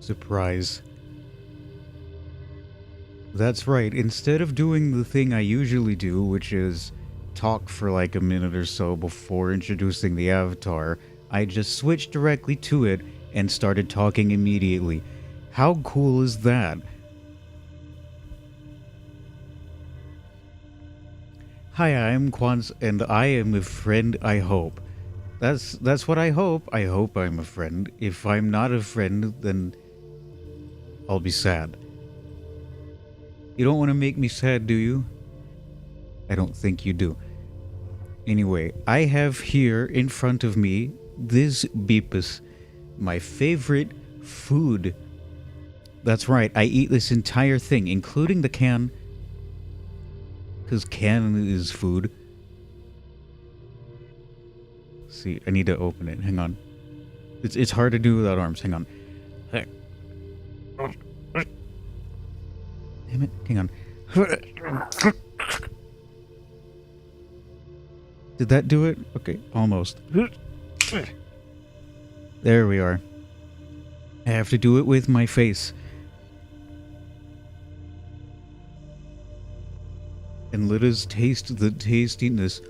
Surprise. That's right. Instead of doing the thing I usually do, which is talk for like a minute or so before introducing the avatar, I just switched directly to it and started talking immediately. How cool is that? Hi, I'm Quans, and I am a friend, I hope. That's what I hope. I hope I'm a friend. If I'm not a friend, then I'll be sad. You don't want to make me sad, do you? I don't think you do. Anyway, I have here in front of me this Beepus, my favorite food. That's right, I eat this entire thing, including the can, because can is food. See, I need to open it. Hang on. It's hard to do without arms. Hang on. Damn it. Hang on. Did that do it? Okay, almost. There we are. I have to do it with my face. And let us taste the tastiness.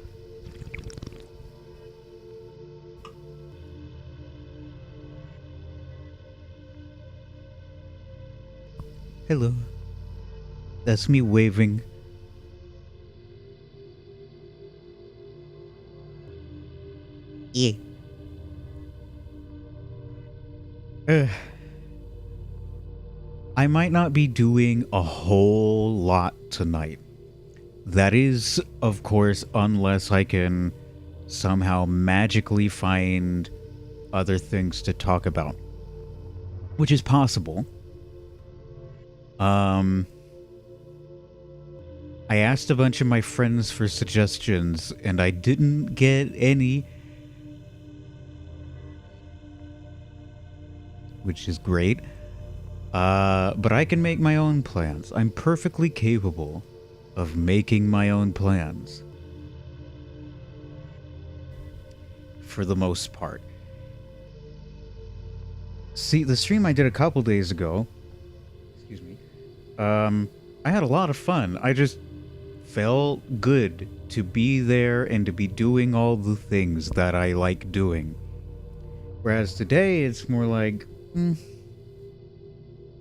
Hello. That's me waving. Yeah. I might not be doing a whole lot tonight. That is, of course, unless I can somehow magically find other things to talk about. Which is possible. I asked a bunch of my friends for suggestions, and I didn't get any. Which is great. But I can make my own plans. I'm perfectly capable of making my own plans. For the most part. See, the stream I did a couple days ago, excuse me, I had a lot of fun. I just felt good to be there and to be doing all the things that I like doing. Whereas today, it's more like,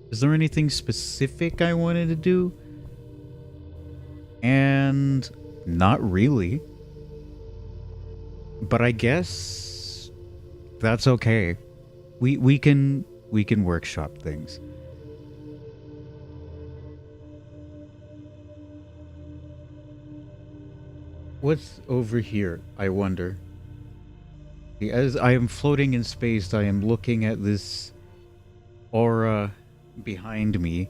is there anything specific I wanted to do? And not really. But I guess that's okay. We can workshop things. What's over here, I wonder? As I am floating in space, I am looking at this aura behind me.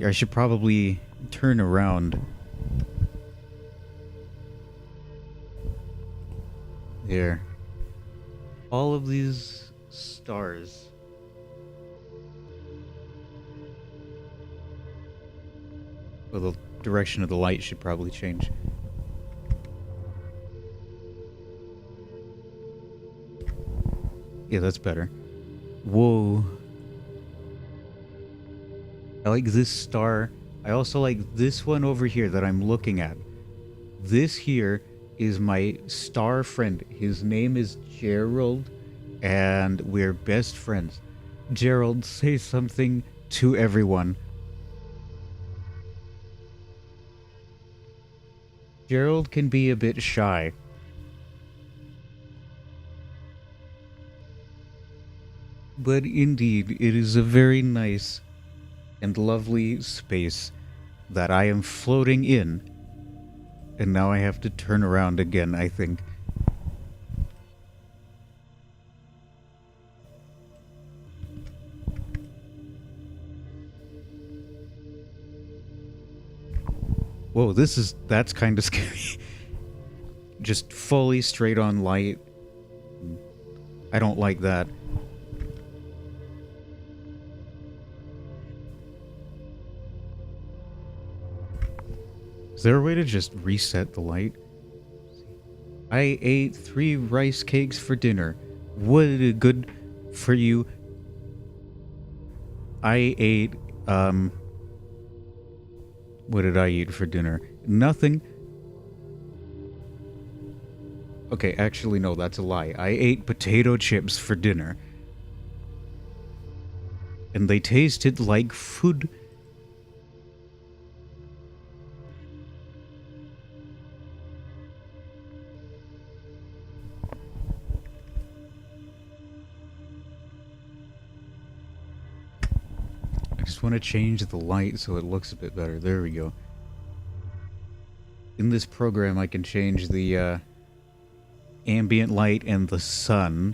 I should probably turn around. There. All of these stars. Well, the direction of the light should probably change. Yeah, that's better. Whoa. I like this star. I also like this one over here that I'm looking at. This here is my star friend. His name is Gerald, and we're best friends. Gerald, say something to everyone. Gerald can be a bit shy. But indeed, it is a very nice and lovely space that I am floating in. And now I have to turn around again, I think. Whoa, that's kind of scary. Just fully straight on light. I don't like that. Is there a way to just reset the light? I ate 3 rice cakes for dinner. What good for you? I ate, what did I eat for dinner? Nothing. Okay, actually, no, that's a lie. I ate potato chips for dinner. And they tasted like food. I just want to change the light so it looks a bit better. There we go. In this program, I can change the ambient light and the sun.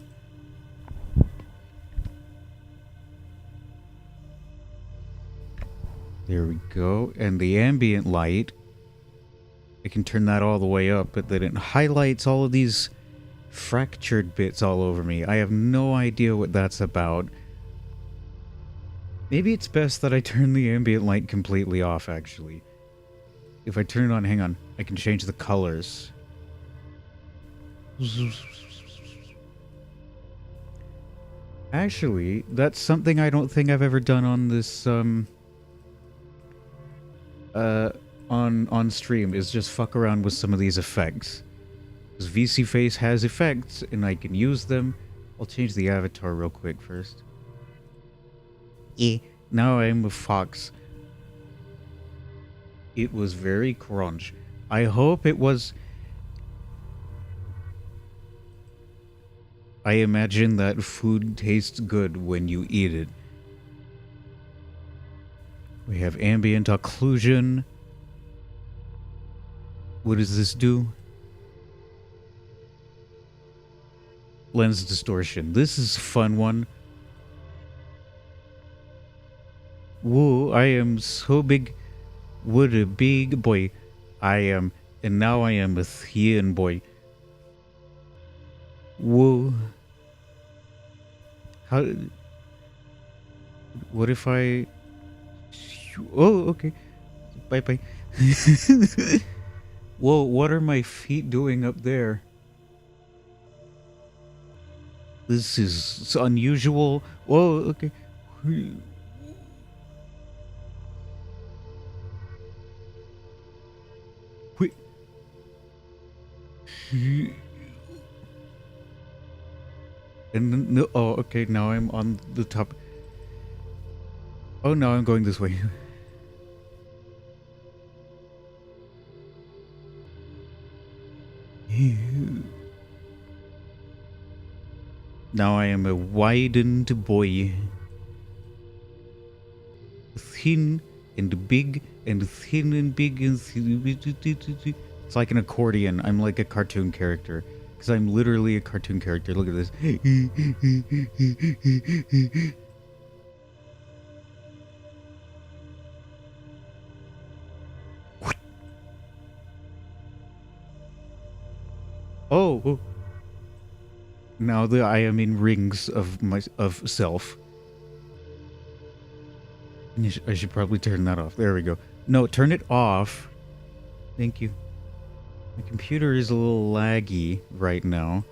There we go. And the ambient light, I can turn that all the way up, but then it highlights all of these fractured bits all over me. I have no idea what that's about. Maybe it's best that I turn the ambient light completely off, actually. If I turn it on, hang on, I can change the colors. Actually, that's something I don't think I've ever done on this, on stream, is just fuck around with some of these effects. Because VC Face has effects, and I can use them. I'll change the avatar real quick first. Now I'm a fox. It was very crunch. I hope it was... I imagine that food tastes good when you eat it. We have ambient occlusion. What does this do? Lens distortion. This is a fun one. Whoa, I am so big. What a big boy I am. And now I am a thin boy. Whoa. How... What if I... Oh, okay. Bye-bye. Whoa, what are my feet doing up there? This is unusual. Whoa, okay. Wait. And then, no, oh, okay, now I'm on the top. Oh, no, I'm going this way. Now I am a widened boy. Thin and big and thin and big and thin. It's like an accordion. I'm like a cartoon character. Because I'm literally a cartoon character. Look at this. Oh. Now that I am in rings of self. I should probably turn that off. There we go. No, turn it off. Thank you. My computer is a little laggy right now.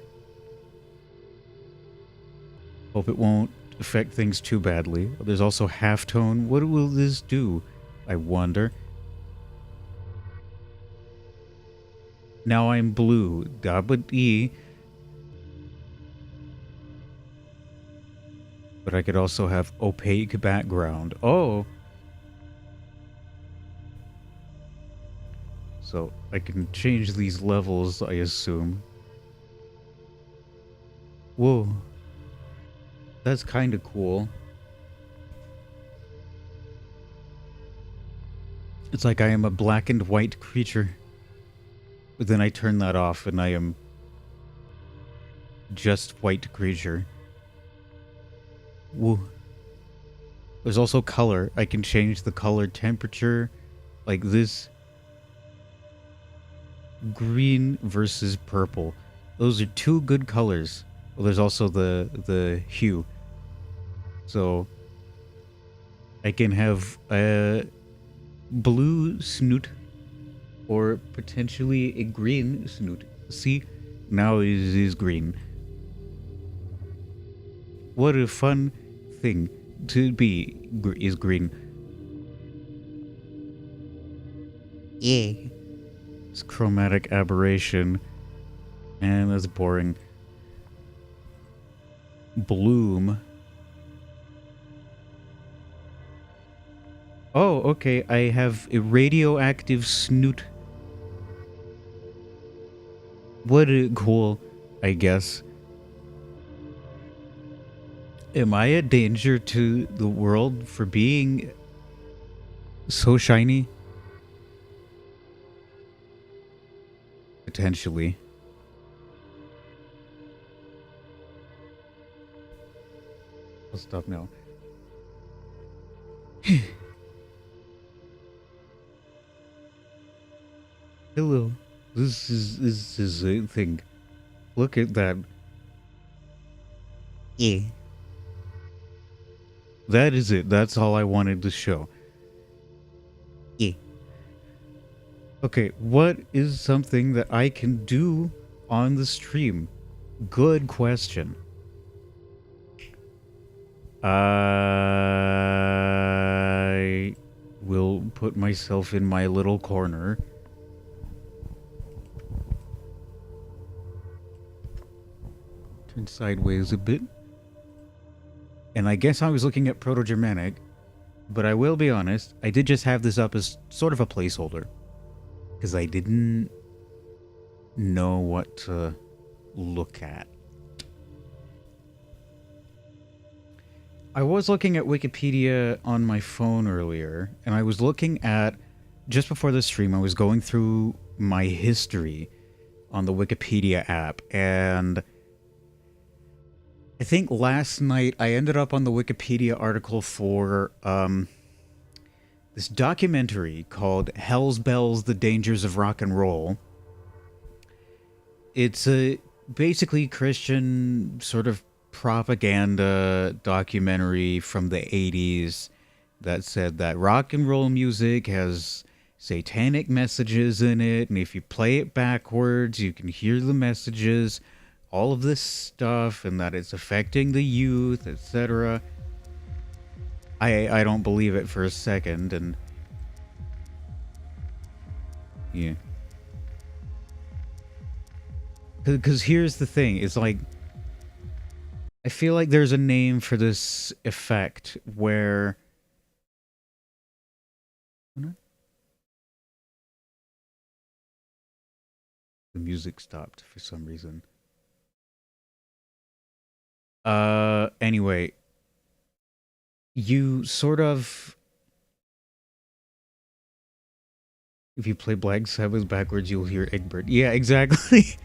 Hope it won't affect things too badly. There's also halftone. What will this do? I wonder. Now I'm blue. W-E. But I could also have opaque background. Oh! So I can change these levels, I assume. Whoa. That's kind of cool. It's like I am a black and white creature. But then I turn that off and I am just white creature. Whoa. There's also color. I can change the color temperature like this. Green versus purple. Those are two good colors. Well, there's also the hue. So I can have a blue snoot or potentially a green snoot. See? Now it is green. What a fun thing. to be is green. Yeah. It's chromatic aberration. And that's boring. Bloom. Oh, okay. I have a radioactive snoot. What a cool, I guess. Am I a danger to the world for being so shiny? Potentially. I'll stop now. Hello. This is a thing. Look at that. Yeah. That is it. That's all I wanted to show. Yeah. Okay, what is something that I can do on the stream? Good question. I will put myself in my little corner. Turn sideways a bit. And I guess I was looking at Proto-Germanic, but I will be honest, I did just have this up as sort of a placeholder. Because I didn't know what to look at. I was looking at Wikipedia on my phone earlier, and I was looking at, just before the stream, I was going through my history on the Wikipedia app, and I think last night I ended up on the Wikipedia article for this documentary called Hell's Bells, The Dangers of Rock and Roll. It's a basically Christian sort of propaganda documentary from the 80s that said that rock and roll music has satanic messages in it, and if you play it backwards, you can hear the messages, all of this stuff, and that it's affecting the youth, etc. I don't believe it for a second, and yeah. Because here's the thing, it's like, I feel like there's a name for this effect where... The music stopped for some reason. Anyway, you sort of... If you play Black Sabbath backwards, you'll hear Egbert. Yeah, exactly.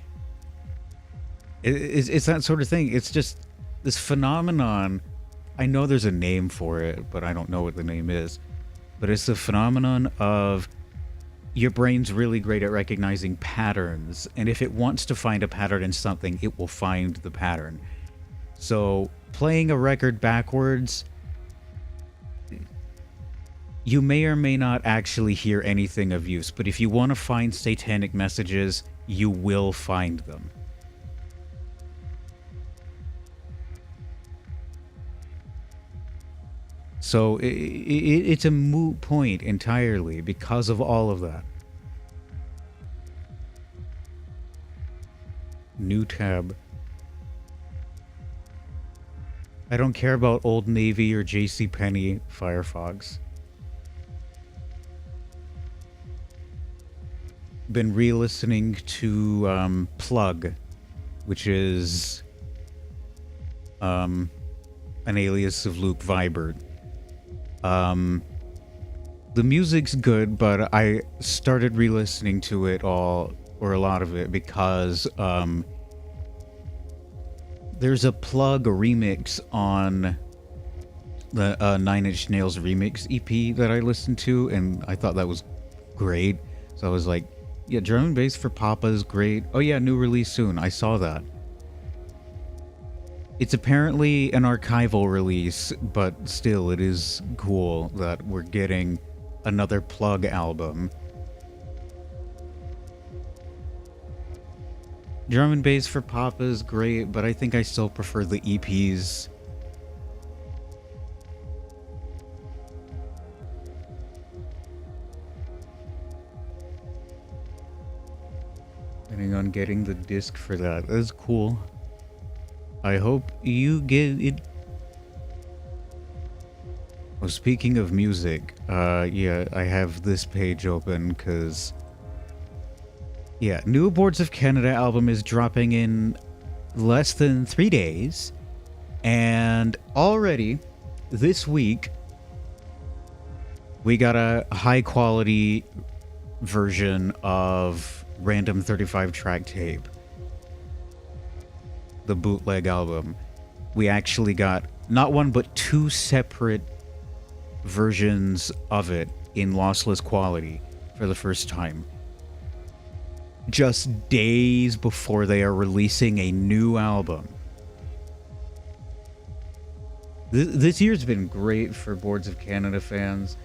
It's that sort of thing. It's just this phenomenon. I know there's a name for it, but I don't know what the name is. But it's the phenomenon of your brain's really great at recognizing patterns. And if it wants to find a pattern in something, it will find the pattern. So playing a record backwards, you may or may not actually hear anything of use, but if you want to find satanic messages, you will find them. So it's a moot point entirely because of all of that. New tab. I don't care about Old Navy or JCPenney Firefox. Been re-listening to Plug, which is an alias of Luke Vibert. The music's good, but I started re-listening to it all, or a lot of it, because there's a Plug remix on the Nine Inch Nails remix EP that I listened to, and I thought that was great. So I was like, yeah, drum and bass for Papa is great. Oh yeah, new release soon. I saw that. It's apparently an archival release, but still, it is cool that we're getting another Plug album. Drum and bass for Papa is great, but I think I still prefer the EPs. planning on getting the disc for that. That's cool. I hope you get it. Well, speaking of music, yeah, I have this page open because, yeah, new Boards of Canada album is dropping in less than 3 days, and already this week we got a high quality version of Random 35 track tape, the bootleg album. We actually got not one but two separate versions of it in lossless quality for the first time, just days before they are releasing a new album. This year's been great for Boards of Canada fans,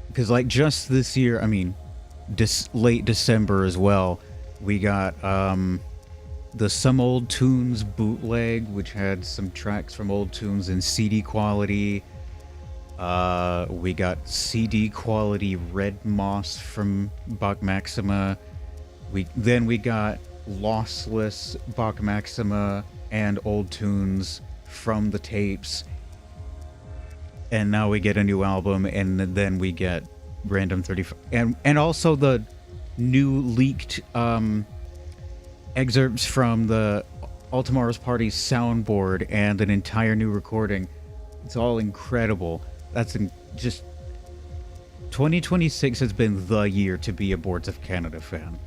because like just this year, I mean late December as well, we got the Some Old Tunes bootleg, which had some tracks from old tunes in CD quality. We got CD quality Red Moss from Bach Maxima. Then we got lossless Bach Maxima and old tunes from the tapes. And now we get a new album, and then we get Random 35, and also the new leaked excerpts from the All Tomorrow's Party's soundboard and an entire new recording. It's all incredible. That's just 2026 has been the year to be a Boards of Canada fan.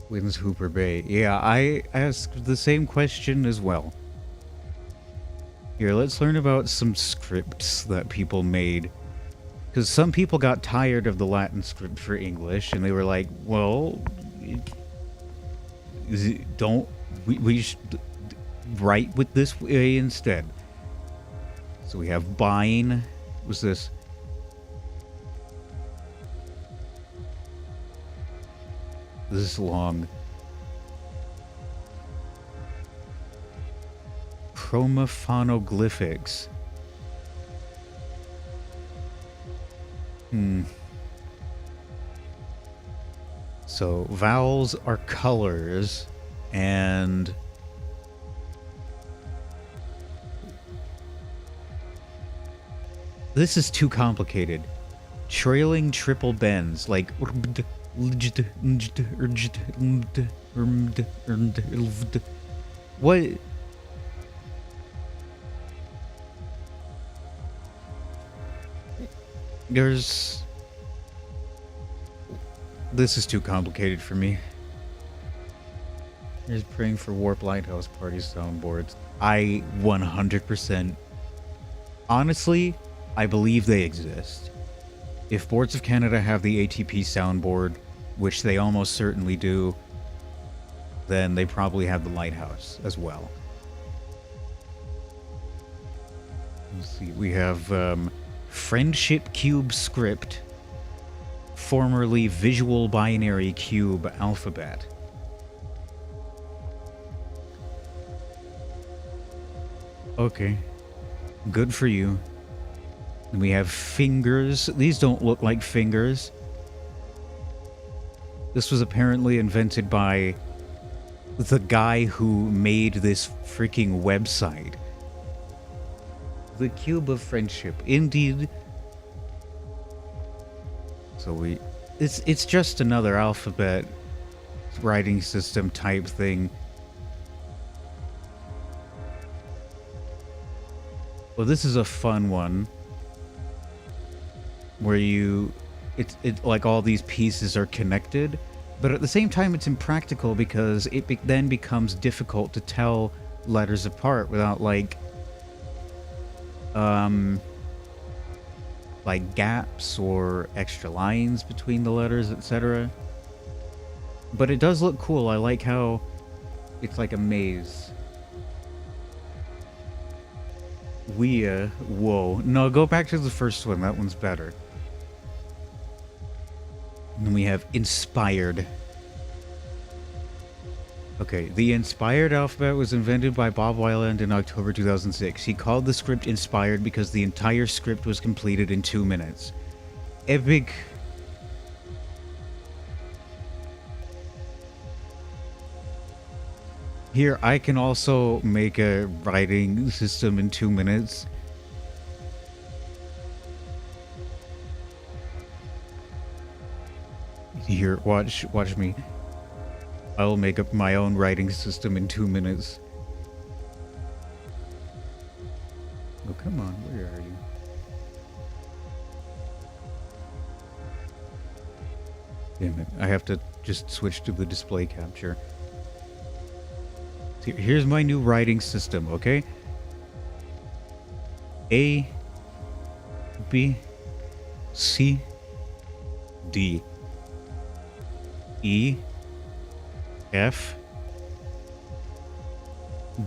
Wins Hooper Bay. Yeah, I asked the same question as well. Here, let's learn about some scripts that people made. Because some people got tired of the Latin script for English, and they were like, well, we should write with this way instead. So we have Bine. What's this? This is long. Chromophonoglyphics. So vowels are colors, and this is too complicated. Trailing triple bends, like what? This is too complicated for me. Here's praying for Warp Lighthouse Party soundboards. I 100%. Honestly, I believe they exist. If Boards of Canada have the ATP soundboard, which they almost certainly do, then they probably have the Lighthouse as well. Let's see, we have Friendship Cube script, formerly Visual Binary Cube alphabet. Okay, good for you. And we have fingers. These don't look like fingers. This was apparently invented by the guy who made this freaking website. The Cube of Friendship. Indeed. So it's just another alphabet writing system type thing. Well, this is a fun one where it like all these pieces are connected, but at the same time it's impractical because it then becomes difficult to tell letters apart without like gaps or extra lines between the letters, etc. But it does look cool. I like how it's like a maze. Whoa. No, go back to the first one. That one's better. And then we have Inspired. Okay, the Inspired alphabet was invented by Bob Weiland in October 2006. He called the script Inspired because the entire script was completed in 2 minutes. epic. Here, I can also make a writing system in 2 minutes. Here, watch me. I'll make up my own writing system in 2 minutes. Oh, come on, where are you? Damn it, I have to just switch to the display capture. Here's my new writing system, okay? A, B, C, D, E, F,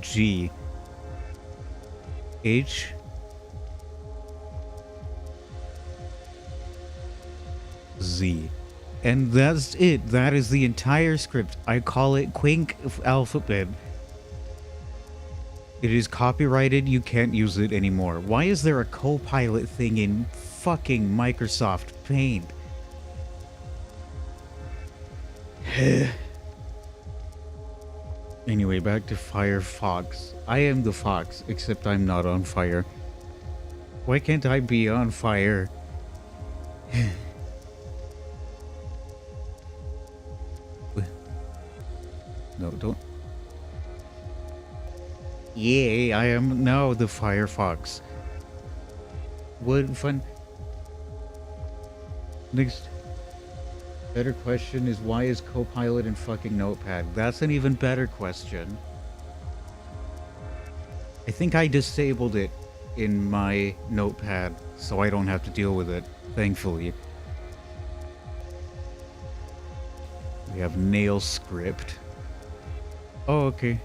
G, H, Z. And that's it. That is the entire script. I call it Quink Alphabet. It is copyrighted. You can't use it anymore. Why is there a Copilot thing in fucking Microsoft Paint? Anyway, back to Firefox. I am the fox, except I'm not on fire. Why can't I be on fire? No, don't. Yay, I am now the Firefox. What fun. Next. Better question is, why is Copilot in fucking Notepad? That's an even better question. I think I disabled it in my Notepad, so I don't have to deal with it, thankfully. We have nail script. Oh, okay.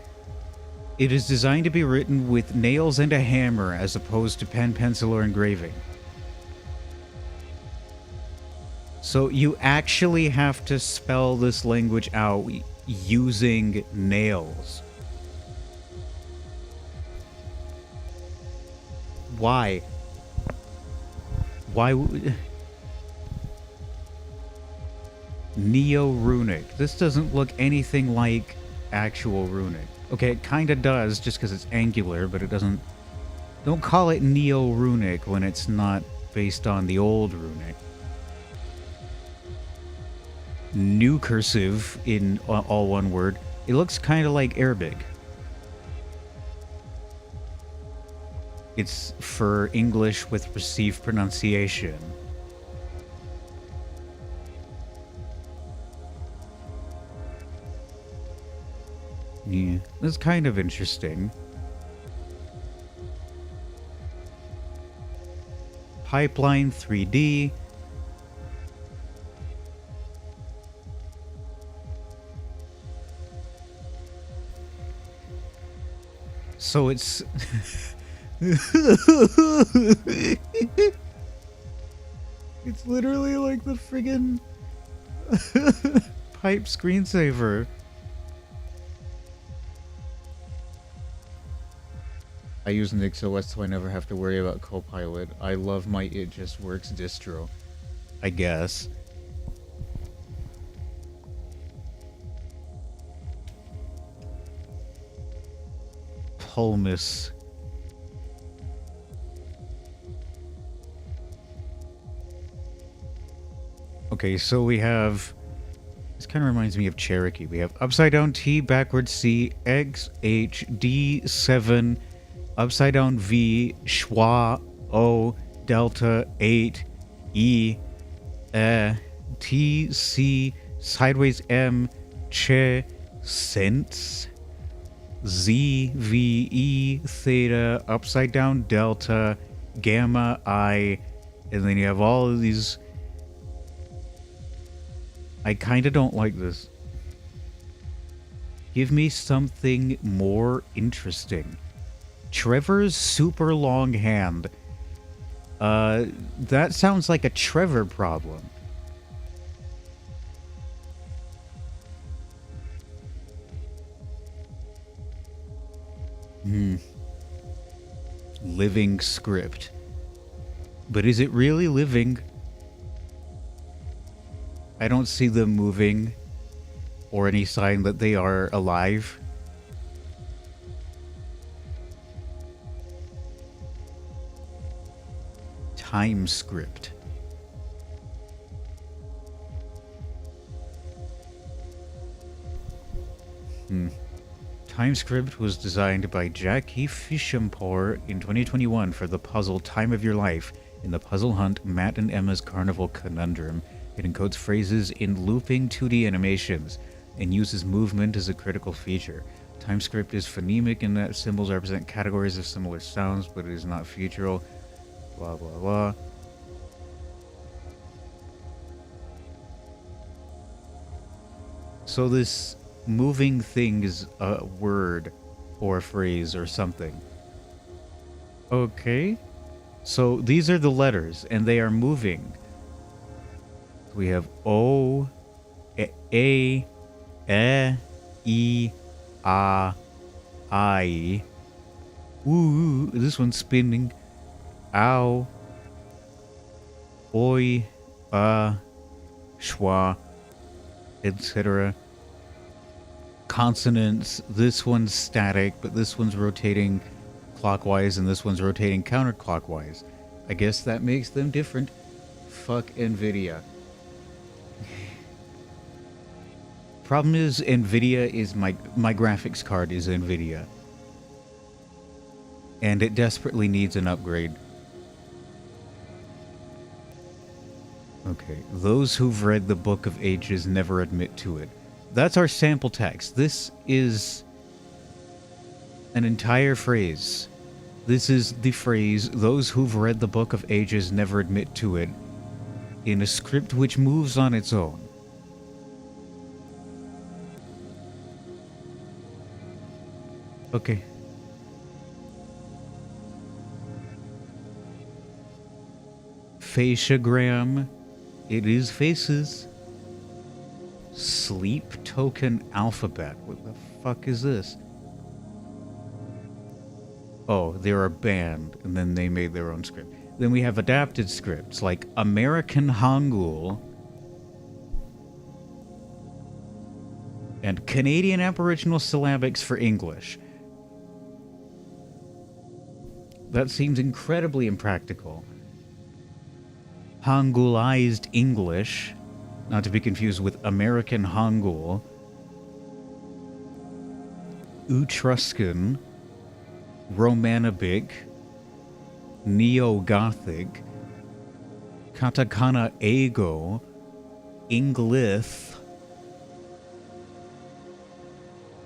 It is designed to be written with nails and a hammer as opposed to pen, pencil, or engraving. So you actually have to spell this language out using nails. Why? Why would... Neo-Runic. This doesn't look anything like actual Runic. Okay, it kinda does, just because it's angular, but it doesn't... Don't call it Neo-Runic when it's not based on the old Runic. New cursive in all one word. It looks kind of like Arabic. It's for English with received pronunciation. Yeah, that's kind of interesting. Pipeline 3D. So it's... It's literally like the friggin' pipe screensaver. I use NixOS so I never have to worry about Copilot. I love my It Just Works distro, I guess. Pulmus. Okay, so we have... This kind of reminds me of Cherokee. We have upside down T, backwards C, X, H, D, 7, upside down V, schwa, O, delta, 8, E, T, C, sideways M, che, sense, Z, V, E, theta, upside down delta, gamma, I, and then you have all of these... I kind of don't like this. Give me something more interesting. Trevor's super long hand. That sounds like a Trevor problem. Living script. But is it really living? I don't see them moving or any sign that they are alive. Time script. TimeScript was designed by Jackie Fishampour in 2021 for the puzzle Time of Your Life. In the puzzle hunt, Matt and Emma's Carnival Conundrum, it encodes phrases in looping 2D animations and uses movement as a critical feature. TimeScript is phonemic in that symbols represent categories of similar sounds, but it is not featural. Blah, blah, blah. So this moving thing is a word or a phrase or something. Okay. So these are the letters and they are moving. We have O, A, E, I. Ooh, this one's spinning. Ow. Oi, schwa, etc. Consonants, this one's static, but this one's rotating clockwise and this one's rotating counterclockwise. I guess that makes them different. Fuck NVIDIA. Problem is, NVIDIA is my graphics card is NVIDIA. And it desperately needs an upgrade. Okay, those who've read the Book of Ages never admit to it. That's our sample text. This is an entire phrase. This is the phrase, those who've read the Book of Ages never admit to it, in a script which moves on its own. Okay. Faciagram. It is faces. Sleep token alphabet. What the fuck is this? Oh, they're a band, and then they made their own script. Then we have adapted scripts like American Hangul and Canadian Aboriginal Syllabics for English. That seems incredibly impractical. Hangulized English, not to be confused with American Hangul. Etruscan, Romanic, Neo-Gothic, Katakana Ego, Englith.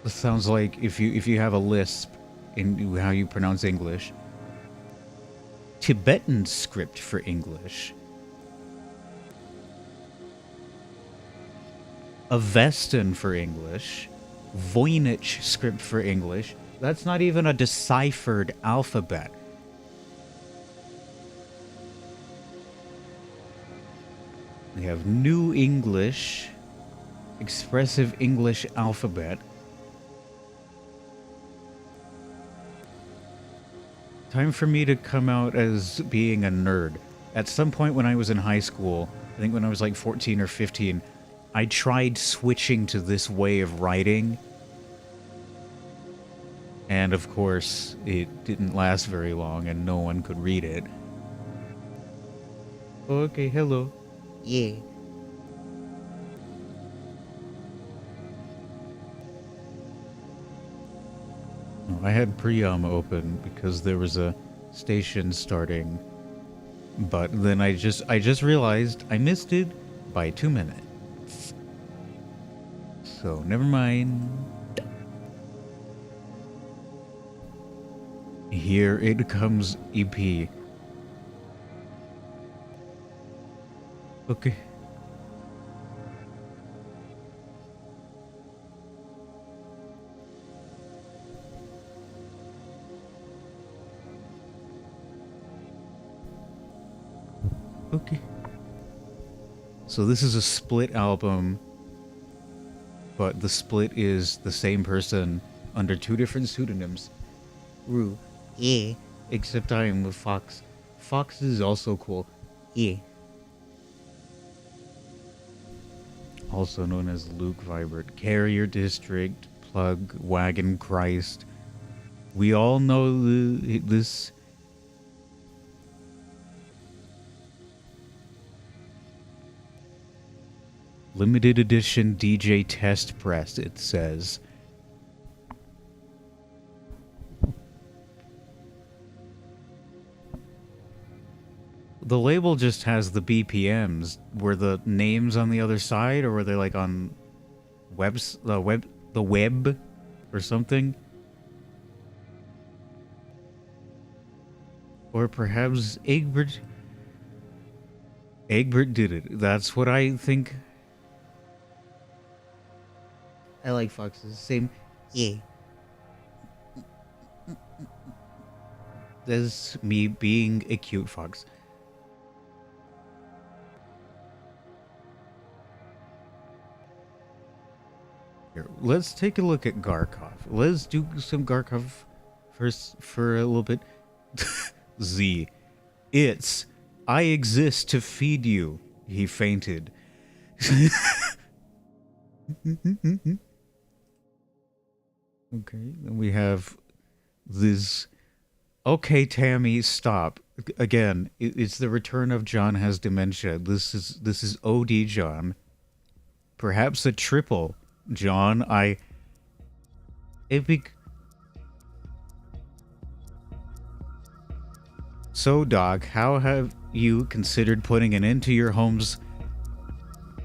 This sounds like if you have a lisp in how you pronounce English. Tibetan script for English. Avestan for English. Voynich script for English. That's not even a deciphered alphabet. We have New English, Expressive English alphabet. Time for me to come out as being a nerd. At some point when I was in high school, I think when I was like 14 or 15, I tried switching to this way of writing. And of course, it didn't last very long and no one could read it. Okay, hello. Yeah. I had Priam open because there was a station starting, but then I just realized I missed it by 2 minutes. So never mind. Here it comes, EP. Okay. Okay. So this is a split album, but the split is the same person under two different pseudonyms. Rue. Yeah. Except I am with Fox. Fox is also cool. Yeah. also known as Luke Vibert, Carrier District, Plug, Wagon Christ. We all know this. Limited edition DJ test press, it says. The label just has the BPMs. Were the names on the other side, or were they like on the web or something? Or perhaps Egbert did it. That's what I think. I like foxes. Same. Yeah. That's me being a cute fox. Here, let's take a look at Garkov. Let's do some Garkov first for a little bit. Z. It's. I exist to feed you. He fainted. Okay, then we have this. Okay, Tammy, stop. Again, it's the return of John has dementia. This is OD John. Perhaps a triple John. So, Doc, how have you considered putting an end to your home's...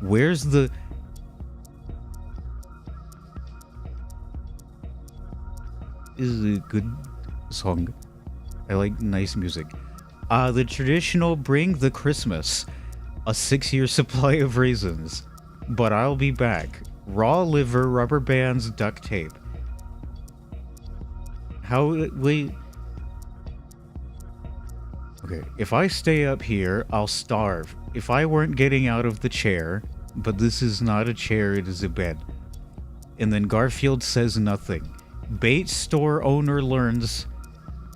Where's the... This is a good song. I like nice music. The traditional bring the Christmas. A 6-year supply of raisins. But I'll be back. Raw liver, rubber bands, duct tape. Wait. Okay, if I stay up here, I'll starve. If I weren't getting out of the chair, but this is not a chair, it is a bed. And then Garfield says nothing. Bait store owner learns,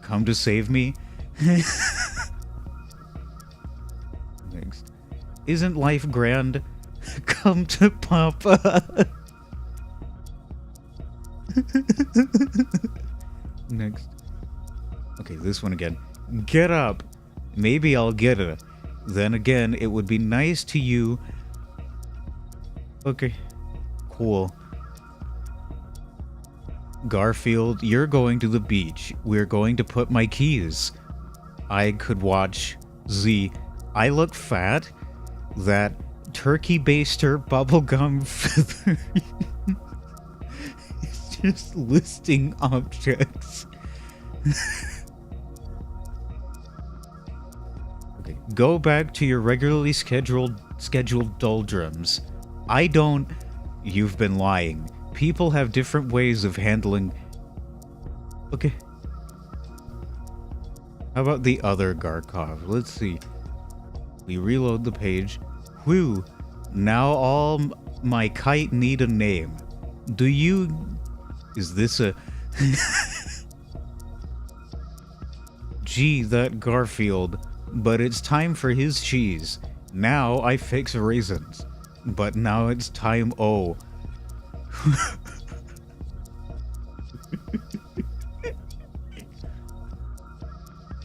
come to save me. Next. Isn't life grand? Come to Papa. Next. Okay, this one again. Get up. Maybe I'll get it. Then again, it would be nice to you. Okay. Cool. Garfield, you're going to the beach. We're going to put my keys. I could watch Z. I look fat. That turkey baster bubblegum feather. It's just listing objects. Okay, go back to your regularly scheduled doldrums. I don't... You've been lying. People have different ways of handling... Okay. How about the other Garkov? Let's see. We reload the page. Whew. Now all my kite need a name. Do you... Is this a... Gee, that Garfield. But it's time for his cheese. Now I fix raisins. But now it's time O.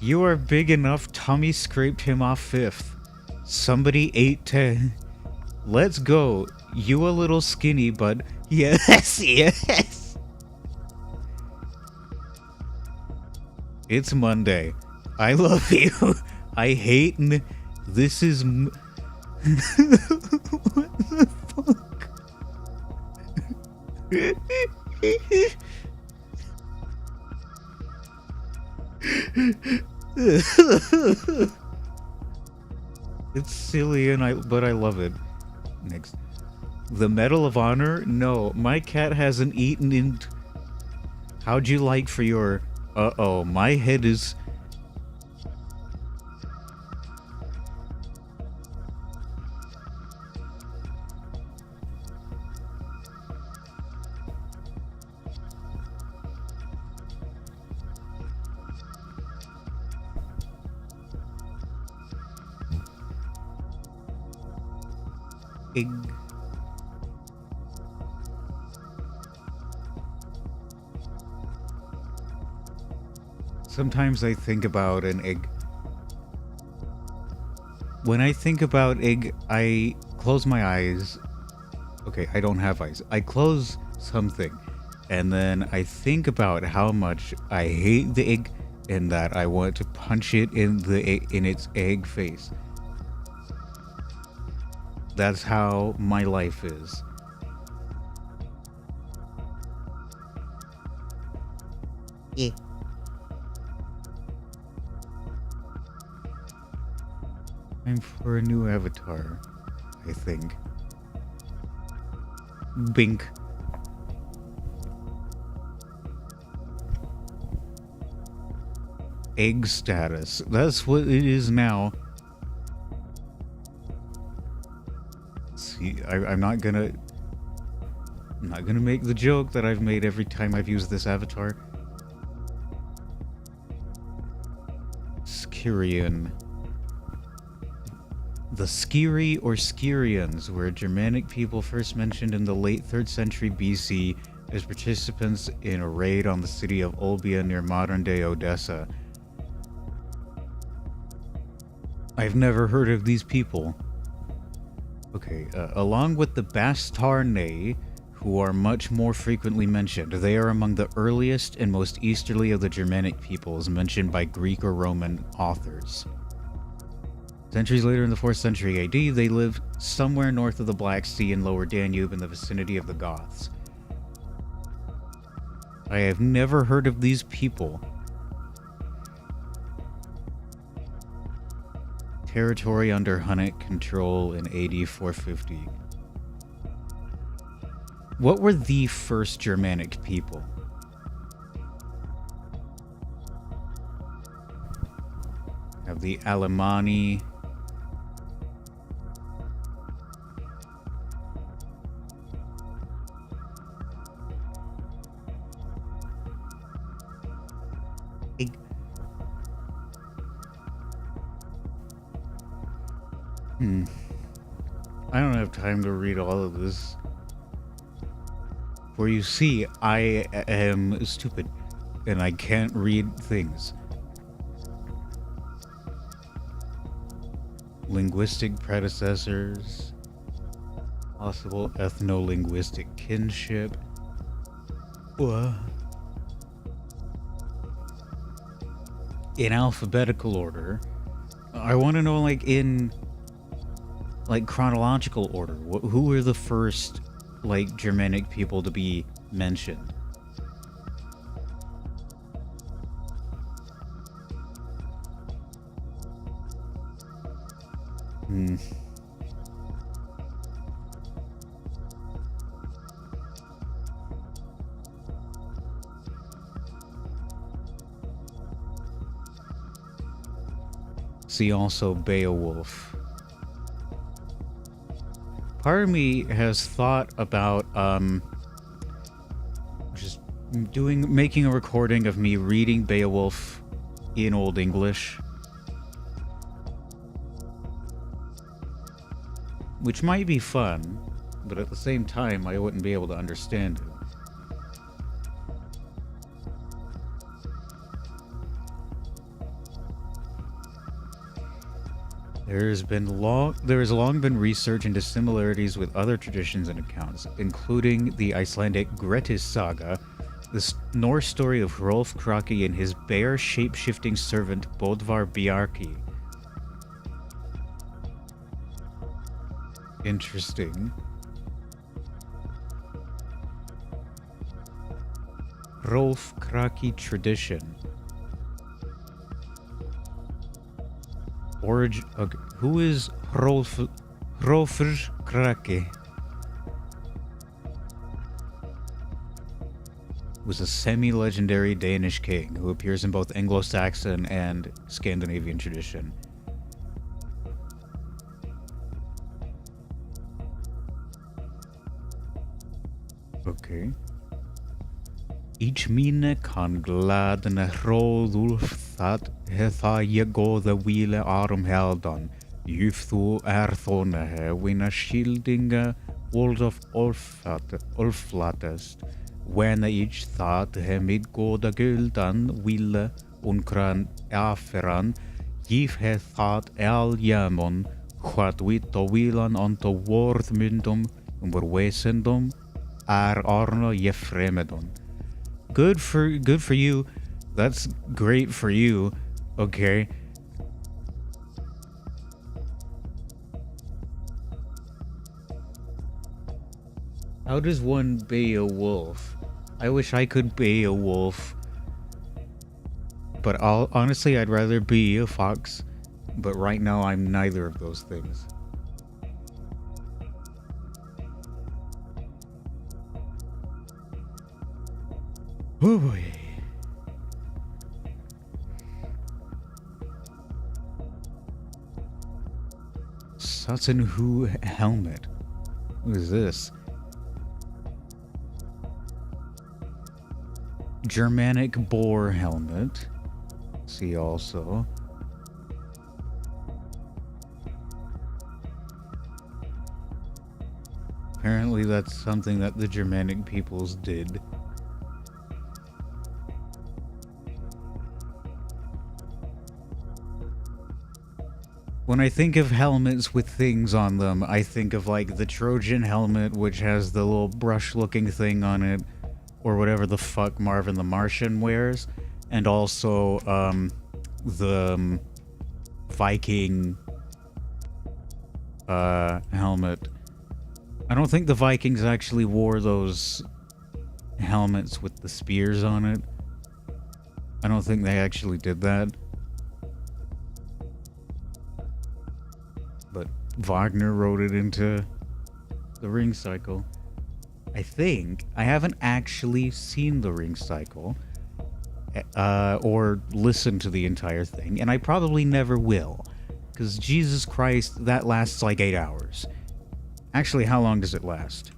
You are big enough, Tommy scraped him off 5th. Somebody ate 10. Let's go. You a little skinny, but yes, yes. It's Monday. I love you. I hate this is what the fuck? It's silly but I love it. Next. The Medal of Honor? No, my cat hasn't eaten in... How'd you like for your... Uh-oh, my head is... Sometimes I think about an egg. When I think about egg, I close my eyes. Okay, I don't have eyes. I close something, and then I think about how much I hate the egg and that I want to punch it in its egg face. That's how my life is. Yeah. Time for a new avatar, I think. Bink. Egg status. That's what it is now. See, I'm not gonna make the joke that I've made every time I've used this avatar. Skirian. The Skiri or Skirians were Germanic people first mentioned in the late 3rd century BC as participants in a raid on the city of Olbia near modern-day Odessa. I've never heard of these people. Okay, along with the Bastarnae, who are much more frequently mentioned, they are among the earliest and most easterly of the Germanic peoples mentioned by Greek or Roman authors. Centuries later in the 4th century AD, they lived somewhere north of the Black Sea and lower Danube in the vicinity of the Goths. I have never heard of these people. Territory under Hunnic control in AD 450. What were the first Germanic people? Have the Alemanni. I don't have time to read all of this. For you see, I am stupid, and I can't read things. Linguistic predecessors. Possible ethno-linguistic kinship. What? In alphabetical order. I want to know, like, in chronological order. Who were the first, Germanic people to be mentioned? See also Beowulf. Part of me has thought about just making a recording of me reading Beowulf in Old English, which might be fun, but at the same time I wouldn't be able to understand it. There has long been research into similarities with other traditions and accounts, including the Icelandic Grettis saga, the Norse story of Hrolf Kraki and his bear shape-shifting servant Bodvar Bjarki. Interesting. Hrolf Kraki tradition. Origin. Okay. Who is Hrolfr Kraki? Was a semi-legendary Danish king who appears in both Anglo-Saxon and Scandinavian tradition. Okay. Ich mine kan gladene Hrolulf that hetha ég góða hvile armheldan. Juf þú erþona winna shieldinga world of Olflatest. When each thought hemid góða guldan hvile unkran aferan, gif he thought al jamon, what we to wilan on to worthmundum, wesendum, ar orno jefremedon. Good for you. That's great for you. Okay. How does one be a wolf? I wish I could be a wolf. But honestly, I'd rather be a fox. But right now, I'm neither of those things. Oh boy. Sutton Who helmet. What is this? Germanic boar helmet. See also. Apparently that's something that the Germanic peoples did. When I think of helmets with things on them, I think of like the Trojan helmet, which has the little brush-looking thing on it, or whatever the fuck Marvin the Martian wears, and also the Viking helmet. I don't think the Vikings actually wore those helmets with the spears on it. I don't think they actually did that. But Wagner wrote it into the Ring Cycle. I think. I haven't actually seen the Ring Cycle or listened to the entire thing, and I probably never will, because Jesus Christ, that lasts like 8 hours. Actually, how long does it last?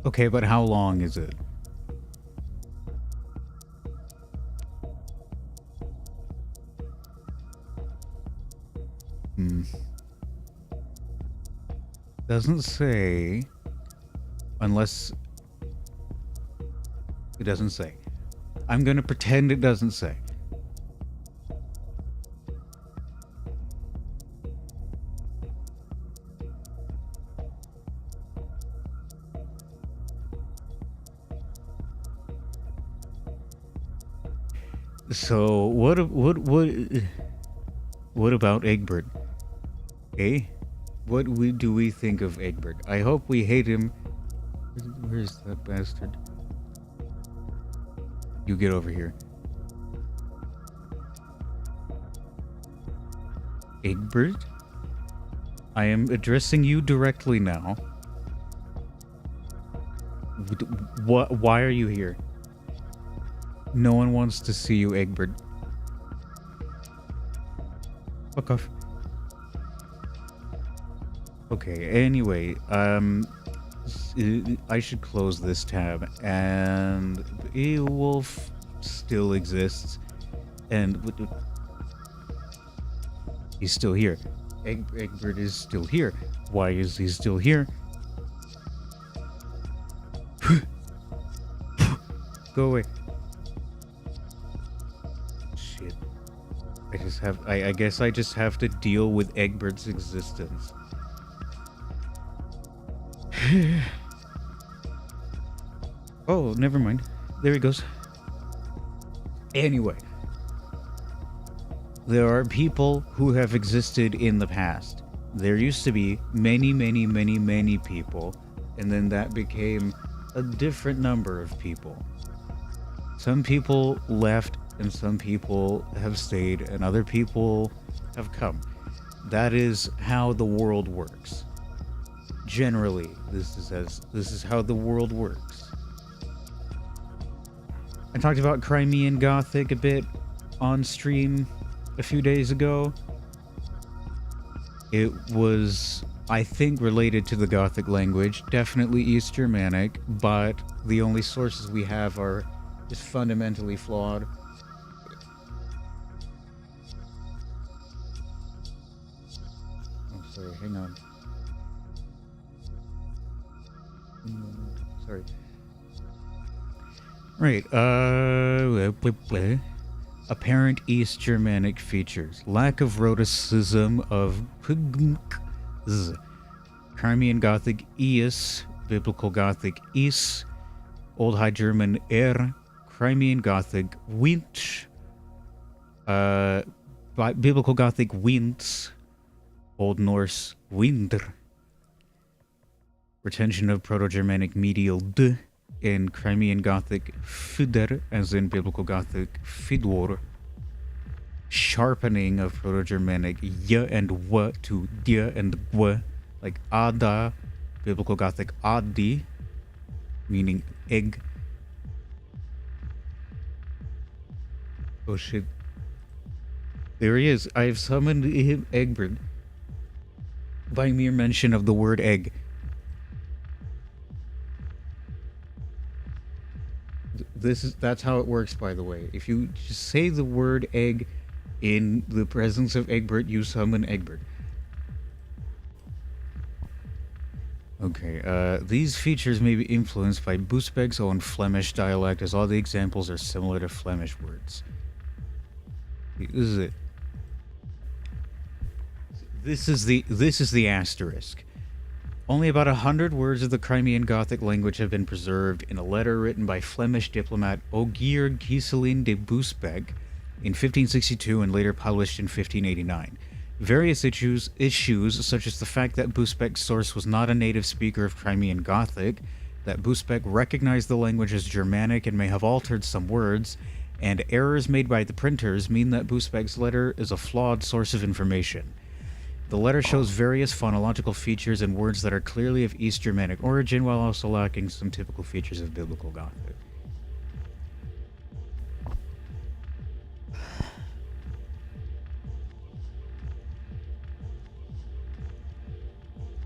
Okay, but how long is it? Doesn't say, unless it doesn't say. I'm gonna pretend it doesn't say. So what about Egbert? Eh? What do we think of Egbert? I hope we hate him. Where's that bastard? You get over here. Egbert? I am addressing you directly now. Why are you here? No one wants to see you, Egbert. Fuck off. Okay, anyway, I should close this tab, and Beowulf still exists, and he's still here. Egbert is still here. Why is he still here? Go away. Shit. I guess I just have to deal with Egbert's existence. Oh, never mind. There he goes. Anyway. There are people who have existed in the past. There used to be many, many, many, many people, and then that became a different number of people. Some people left, and some people have stayed, and other people have come. That is how the world works. Generally, this is how the world works. I talked about Crimean Gothic a bit on stream a few days ago. It was I think related to the Gothic language, definitely East Germanic, but the only sources we have are just fundamentally flawed. Oh, sorry, hang on. Sorry. Right, apparent East Germanic features. Lack of rhoticism of z. Crimean Gothic Ius, Biblical Gothic Is, Old High German Crimean Gothic Winch, Biblical Gothic Winz, Old Norse Windr, retention of Proto-Germanic medial d, in Crimean Gothic Fidr, as in Biblical Gothic Fidwar, sharpening of Proto-Germanic y and w to d and gw, like ada, Biblical Gothic adi, meaning egg. Oh shit. There he is. I have summoned him, Egbert, by mere mention of the word egg. That's how it works, by the way. If you just say the word egg in the presence of Egbert, you summon Egbert. Okay, these features may be influenced by Busbecq's own Flemish dialect, as all the examples are similar to Flemish words. This is it. This is the asterisk. Only about 100 words of the Crimean Gothic language have been preserved in a letter written by Flemish diplomat Ogier Gieselin de Busbecq in 1562 and later published in 1589. Various issues such as the fact that Busbecq's source was not a native speaker of Crimean Gothic, that Busbecq recognized the language as Germanic and may have altered some words, and errors made by the printers mean that Busbecq's letter is a flawed source of information. The letter shows various phonological features and words that are clearly of East Germanic origin, while also lacking some typical features of Biblical Gothic.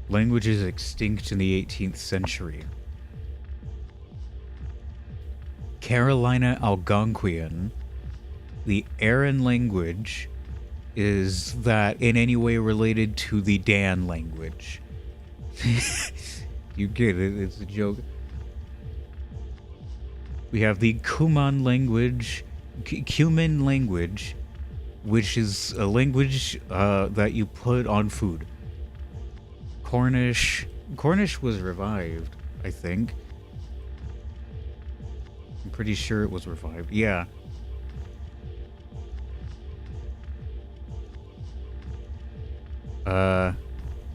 Languages extinct in the 18th century. Carolina Algonquian, the Aran language, is that in any way related to the Dan language? You get it, it's a joke. We have the Cuman language, which is a language that you put on food. Cornish was revived, I think. I'm pretty sure it was revived, yeah.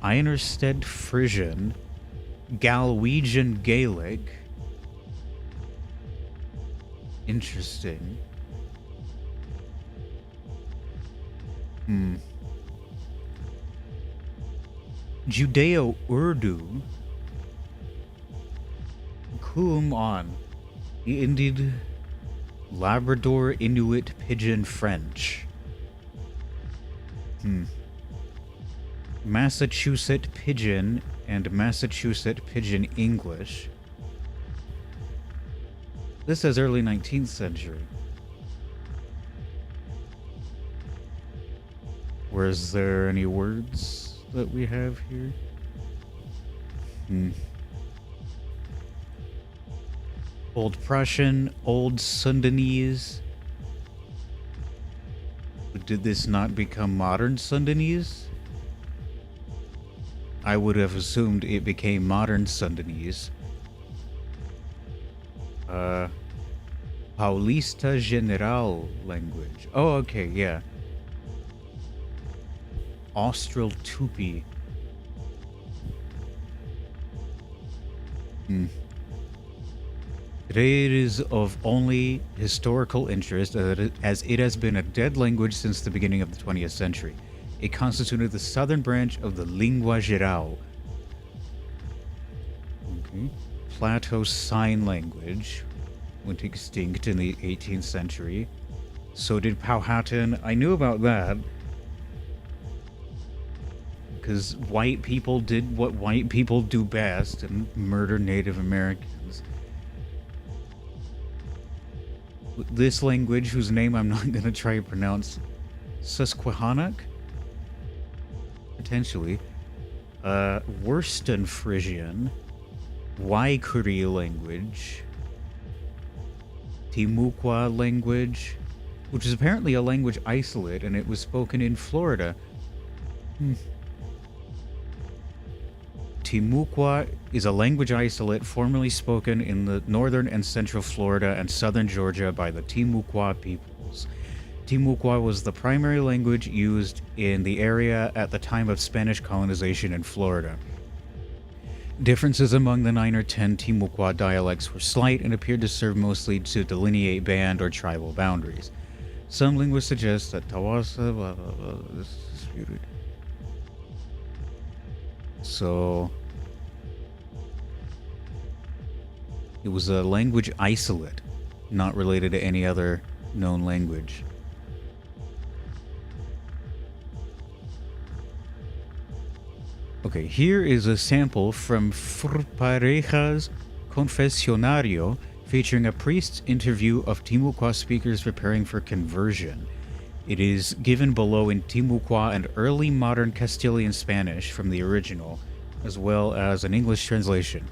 Inerstead Frisian, Galwegian Gaelic. Interesting. Judeo-Urdu. Kuum-On. Indeed, Labrador Inuit Pidgin French. Massachusetts Pidgin and Massachusetts Pidgin English. This says early 19th century. Where's there any words that we have here? Old Prussian, Old Sundanese. Did this not become modern Sundanese? I would have assumed it became modern Sundanese. Paulista General language. Oh, okay, yeah. Austral Tupi. Today it is of only historical interest as it has been a dead language since the beginning of the 20th century. It constituted the southern branch of the Lingua Geral. Okay. Plato Sign Language went extinct in the 18th century. So did Powhatan. I knew about that, because white people did what white people do best and murder Native Americans. This language, whose name I'm not going to try to pronounce, Susquehannock? Potentially. Worston Frisian, Waikuri language, Timucua language, which is apparently a language isolate, and it was spoken in Florida. Timucua is a language isolate formerly spoken in the northern and central Florida and southern Georgia by the Timucua peoples. Timucua was the primary language used in the area at the time of Spanish colonization in Florida. Differences among the 9 or 10 Timucua dialects were slight and appeared to serve mostly to delineate band or tribal boundaries. Some linguists suggest that Tawasa, blah, blah, blah, this is disputed. So, it was a language isolate, not related to any other known language. Okay, here is a sample from Parejas Confesionario featuring a priest's interview of Timucua speakers preparing for conversion. It is given below in Timucua and early modern Castilian Spanish from the original, as well as an English translation.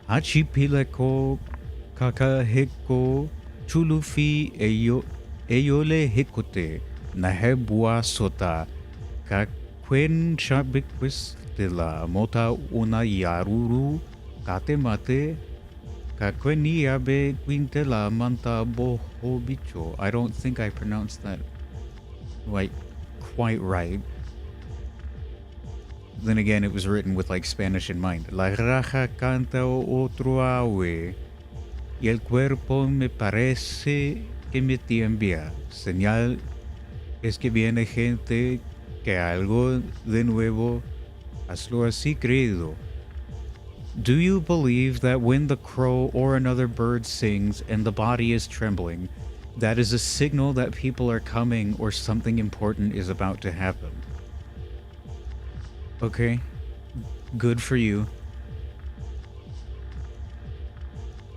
Hachipileko kakaheko chulufi eyole hikote nahebua sota kakwen shabikwis de la mota una yaruru katemate kakweni yabe quinte la manta bohobicho. I don't think I pronounced that quite right. Then again, it was written with Spanish in mind. La raja canta otro ave y el cuerpo me parece que me tiembla. Señal es que viene gente que algo de nuevo. Hazlo así, querido. Do you believe that when the crow or another bird sings and the body is trembling, that is a signal that people are coming or something important is about to happen? Okay, good for you.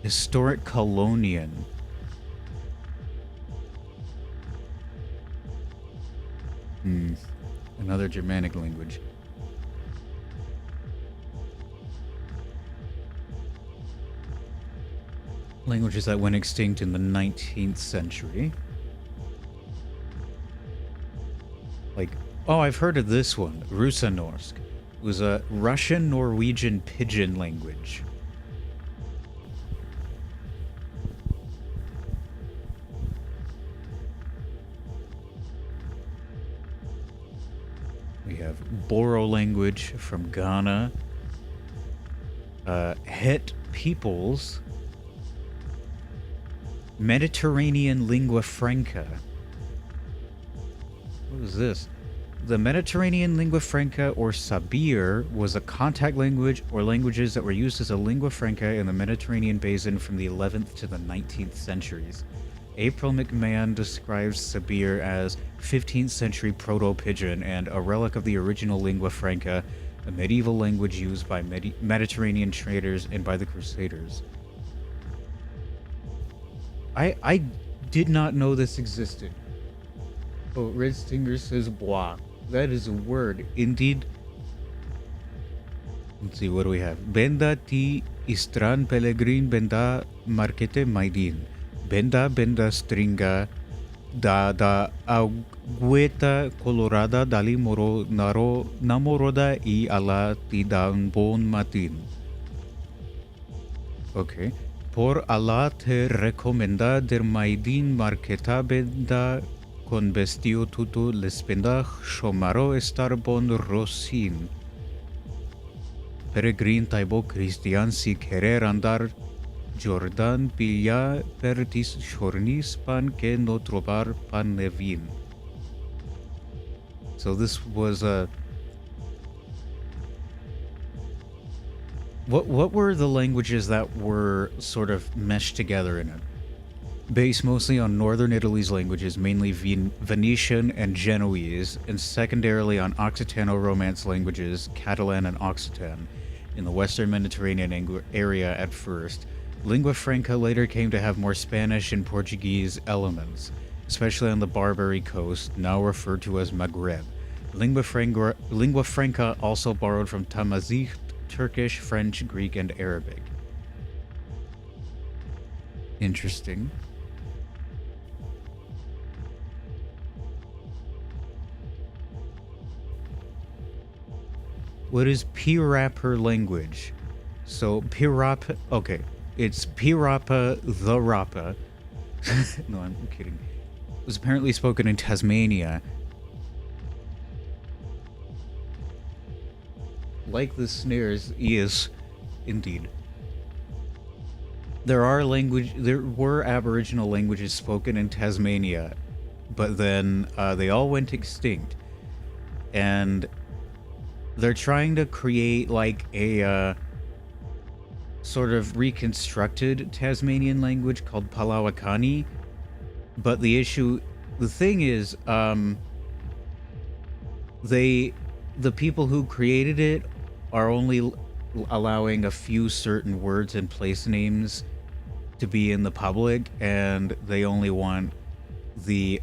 Historic Colonian. Another Germanic language. Languages that went extinct in the 19th century. Oh, I've heard of this one. Rusanorsk. It was a Russian-Norwegian pidgin language. We have Boro language from Ghana. Het peoples. Mediterranean lingua franca. What is this? The Mediterranean lingua franca, or Sabir, was a contact language or languages that were used as a lingua franca in the Mediterranean basin from the 11th to the 19th centuries. April McMahon describes Sabir as 15th century Proto-Pidgin and a relic of the original lingua franca, a medieval language used by Mediterranean traders and by the Crusaders. I did not know this existed. Oh, Red Stinger says bois. That is a word. Indeed. Let's see, what do we have? Benda ti istran pellegrin benda markete maidin. Benda stringa da agueta colorada dali moro naro namoroda y ala ti dan bon matin. Okay. Por Allah te recomenda der maidin marketa benda con bestio tuto lespenda shomaro estar bon rosin. Peregrin taibo Christian si querer andar Jordan pilla pertis shornis pan que no trobar pan nevin. So this was a... What were the languages that were sort of meshed together in it? based mostly on northern Italy's languages, mainly Venetian and Genoese, and secondarily on Occitano Romance languages, Catalan and Occitan, in the western Mediterranean area at first. Lingua franca later came to have more Spanish and Portuguese elements, especially on the Barbary coast, now referred to as Maghreb. Lingua franca also borrowed from Tamazight, Turkish, French, Greek, and Arabic. Interesting. What is Pirapper language? So Pirappa, okay, it's Pirappa the Rappa. No, I'm kidding. It was apparently spoken in Tasmania. Like the snares, yes, indeed. There were Aboriginal languages spoken in Tasmania, but then they all went extinct. And they're trying to create like a sort of reconstructed Tasmanian language called Palawakani. But the thing is, the people who created it are only allowing a few certain words and place names to be in the public, and they only want the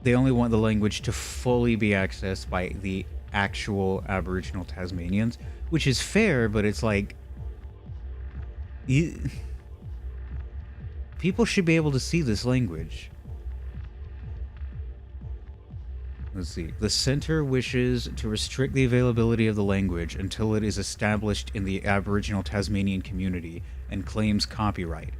language to fully be accessed by the actual Aboriginal Tasmanians, which is fair, but it's like people should be able to see this language. Let's see. The center wishes to restrict the availability of the language until it is established in the Aboriginal Tasmanian community and claims copyright.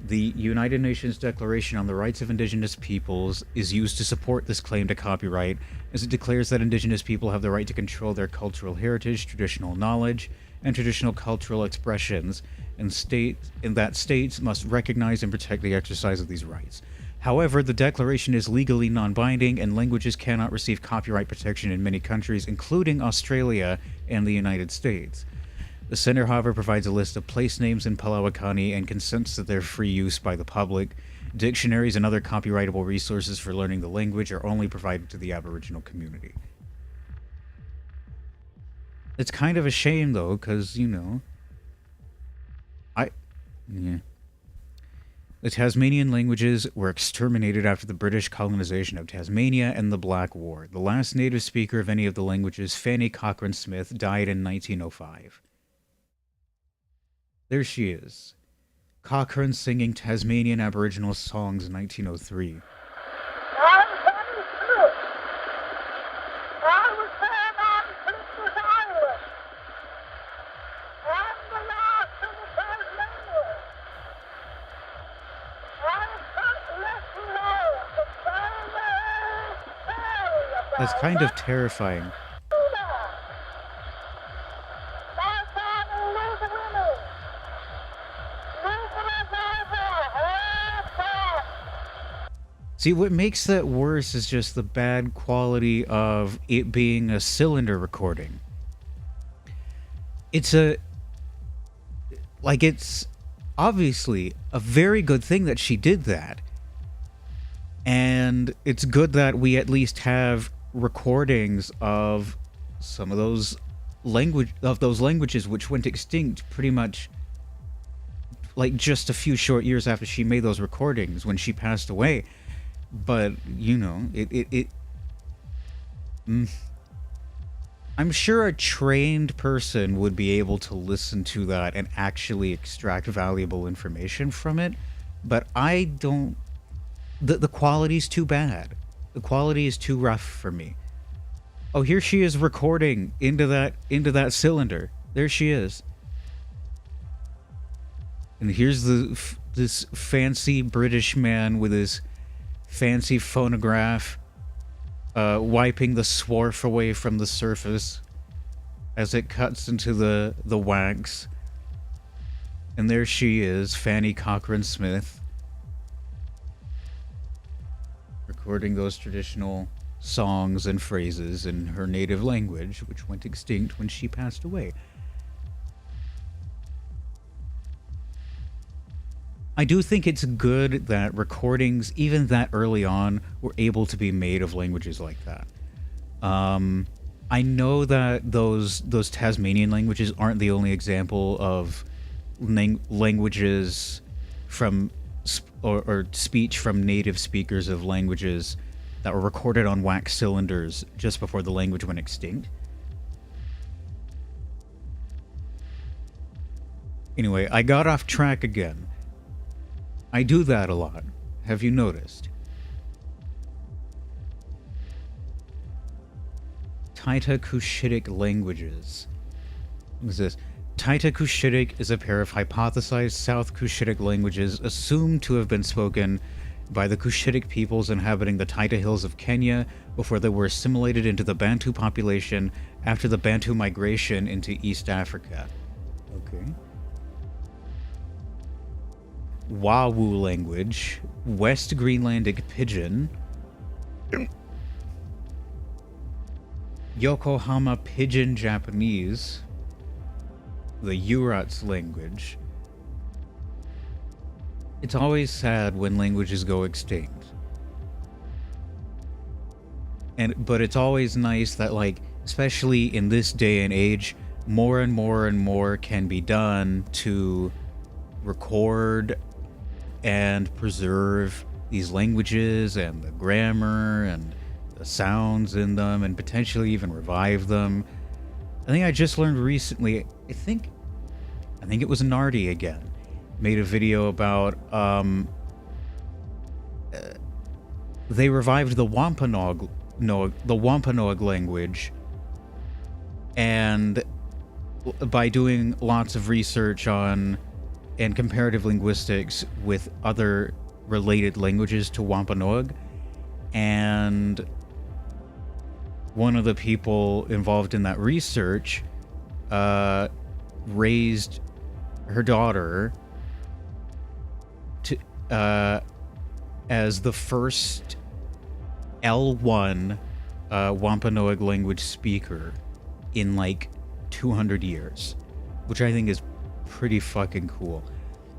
The United Nations Declaration on the Rights of Indigenous Peoples is used to support this claim to copyright, as it declares that Indigenous people have the right to control their cultural heritage, traditional knowledge, and traditional cultural expressions, and that states must recognize and protect the exercise of these rights. However, the declaration is legally non-binding, and languages cannot receive copyright protection in many countries, including Australia and the United States. The center, however, provides a list of place names in Palawakani and consents to their free use by the public. Dictionaries and other copyrightable resources for learning the language are only provided to the Aboriginal community. It's kind of a shame, though, because, yeah. The Tasmanian languages were exterminated after the British colonization of Tasmania and the Black War. The last native speaker of any of the languages, Fanny Cochrane Smith, died in 1905. There she is. Cochrane singing Tasmanian Aboriginal songs in 1903. That's kind of terrifying. See, what makes that worse is just the bad quality of it being a cylinder recording. It's obviously a very good thing that she did that. And it's good that we at least have recordings of some of those languages which went extinct pretty much like just a few short years after she made those recordings when she passed away. But I'm sure a trained person would be able to listen to that and actually extract valuable information from it, but I don't. The quality's too bad. The quality is too rough for me. Oh, here she is recording into that cylinder. There she is. And here's this fancy British man with his fancy phonograph wiping the swarf away from the surface as it cuts into the wax. And there she is, Fanny Cochrane Smith, recording those traditional songs and phrases in her native language, which went extinct when she passed away. I do think it's good that recordings, even that early on, were able to be made of languages like that. I know that those Tasmanian languages aren't the only example of languages from or speech from native speakers of languages that were recorded on wax cylinders just before the language went extinct. Anyway, I got off track again. I do that a lot. Have you noticed? Taita-Cushitic languages. What is this? Taita-Cushitic is a pair of hypothesized South Cushitic languages assumed to have been spoken by the Cushitic peoples inhabiting the Taita Hills of Kenya before they were assimilated into the Bantu population after the Bantu migration into East Africa. Okay. Wawu language, West Greenlandic Pidgin, Yokohama Pidgin Japanese, the Urats language. It's always sad when languages go extinct. But it's always nice that, like, especially in this day and age, more and more and more can be done to record and preserve these languages and the grammar and the sounds in them, and potentially even revive them. I think I just learned recently, I think it was Nardi again, made a video about they revived the Wampanoag language, and by doing lots of research on and comparative linguistics with other related languages to Wampanoag, and one of the people involved in that research raised her daughter to as the first L1 Wampanoag language speaker in like 200 years, which I think is pretty fucking cool.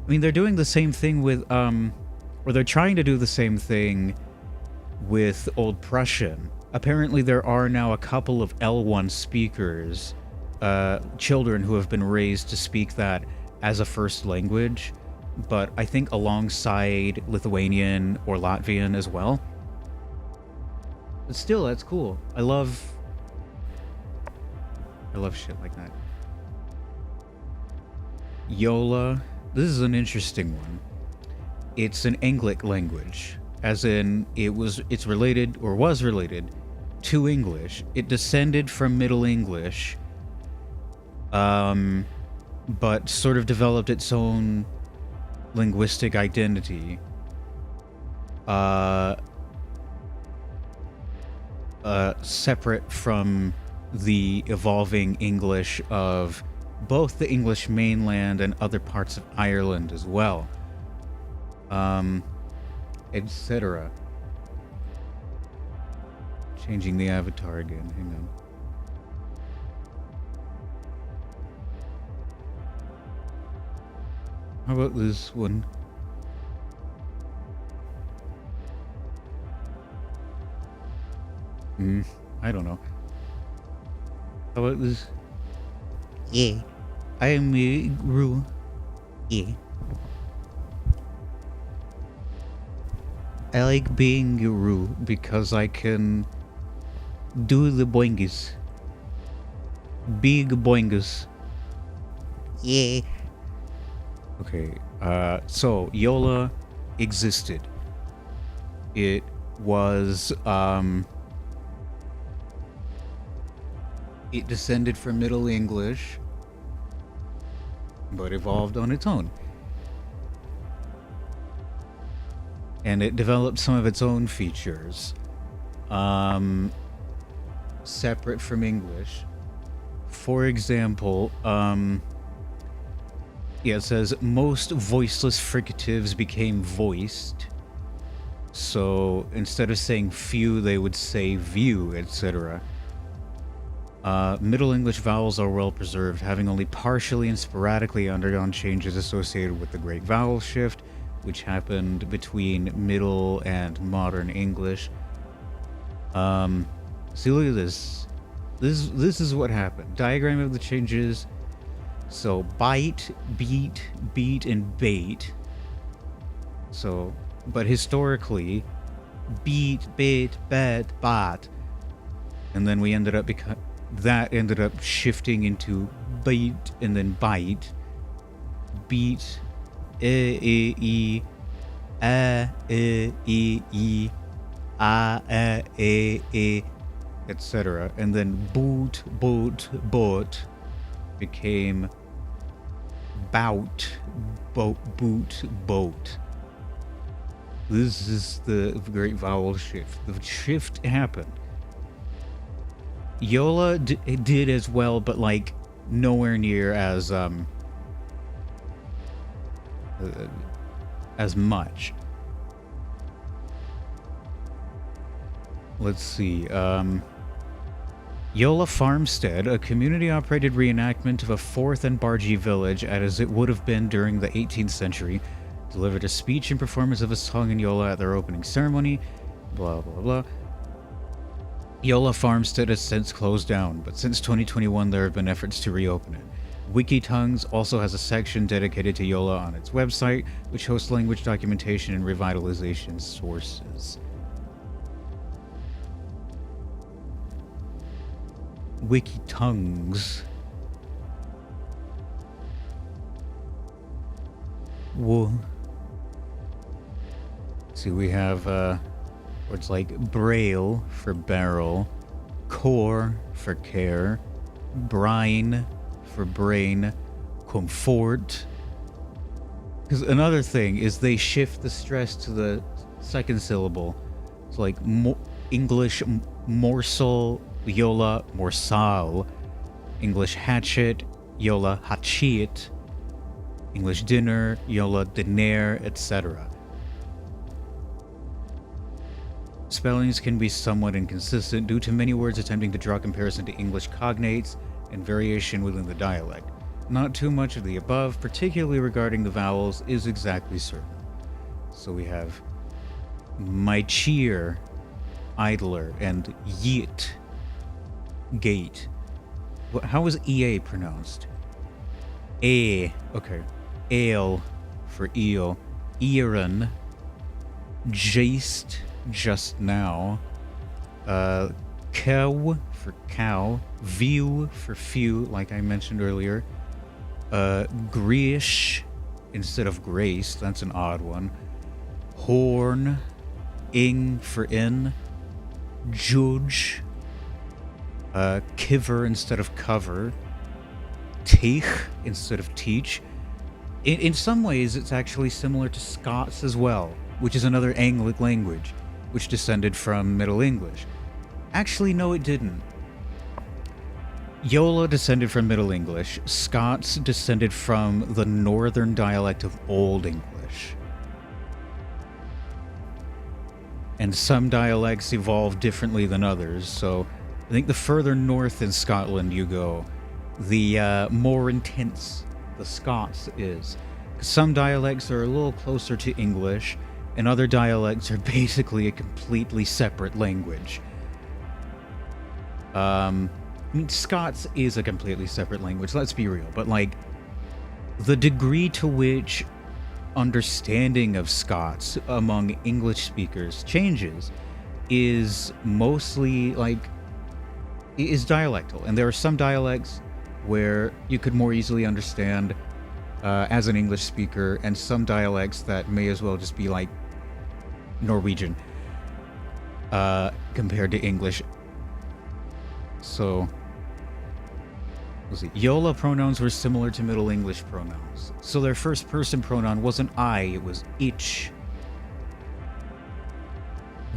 I mean, they're doing the same thing with or they're trying to do the same thing with Old Prussian. Apparently there are now a couple of L1 speakers, children who have been raised to speak that as a first language, but I think alongside Lithuanian or Latvian as well. But still, that's cool. I love shit like that. Yola. This is an interesting one. It's an Anglic language, as in it's related or was related to English. It descended from Middle English, but sort of developed its own linguistic identity. Separate from the evolving English of both the English mainland and other parts of Ireland as well, etc. Changing the avatar again, hang on. How about this one? I don't know. How about this? Yeah. I am a Gru. Yeah. I like being a Guru because I can do the boingus. Big boingus. Yeah. Okay, so Yola existed. It was, it descended from Middle English, but evolved on its own. And it developed some of its own features, separate from English. For example, it says most voiceless fricatives became voiced. So instead of saying few, they would say view, etc. Middle English vowels are well preserved, having only partially and sporadically undergone changes associated with the Great Vowel Shift, which happened between Middle and Modern English. See, look at this. This is what happened. Diagram of the changes. So bite, beat, beat, and bait. So, but historically, beat, bait, bet, bat, and then we ended up that ended up shifting into bait and then bite, beat, e, etc. And then boot, boat, boat became bout, boot, boat. This is the great vowel shift. The shift happened. Yola did as well, but like nowhere near as much. Let's see. Yola Farmstead, a community-operated reenactment of a 4th and Bargee village as it would have been during the 18th century, delivered a speech and performance of a song in Yola at their opening ceremony, blah, blah, blah. Yola Farmstead has since closed down, but since 2021 there have been efforts to reopen it. Wikitongues also has a section dedicated to Yola on its website, which hosts language documentation and revitalization sources. Wikitongues. Whoa. See, we have words like braille for barrel, core for care, brine for brain, comfort. Because another thing is they shift the stress to the second syllable. It's like English morsel, Yola morsal, English hatchet, Yola hatchet, English dinner, Yola diner, etc. Spellings can be somewhat inconsistent due to many words attempting to draw comparison to English cognates and variation within the dialect. Not too much of the above, particularly regarding the vowels, is exactly certain. So we have my cheer, idler, and yeet, gate. How is EA pronounced? A, okay. Ale for eel, Erin, jaste, just now, cow for cow, view for few, like I mentioned earlier, Grish instead of grace, that's an odd one, horn, ing for in, judge, kiver instead of cover, teach instead of teach. In some ways, it's actually similar to Scots as well, which is another Anglic language, which descended from Middle English. Actually, no, it didn't. Yola descended from Middle English. Scots descended from the northern dialect of Old English. And some dialects evolve differently than others, so I think the further north in Scotland you go, the more intense the Scots is. Some dialects are a little closer to English, and other dialects are basically a completely separate language. I mean, Scots is a completely separate language, let's be real, but like, the degree to which understanding of Scots among English speakers changes is mostly like, is dialectal, and there are some dialects where you could more easily understand as an English speaker, and some dialects that may as well just be like Norwegian compared to English. So, let's see. Yola pronouns were similar to Middle English pronouns. So their first person pronoun wasn't I, it was ich.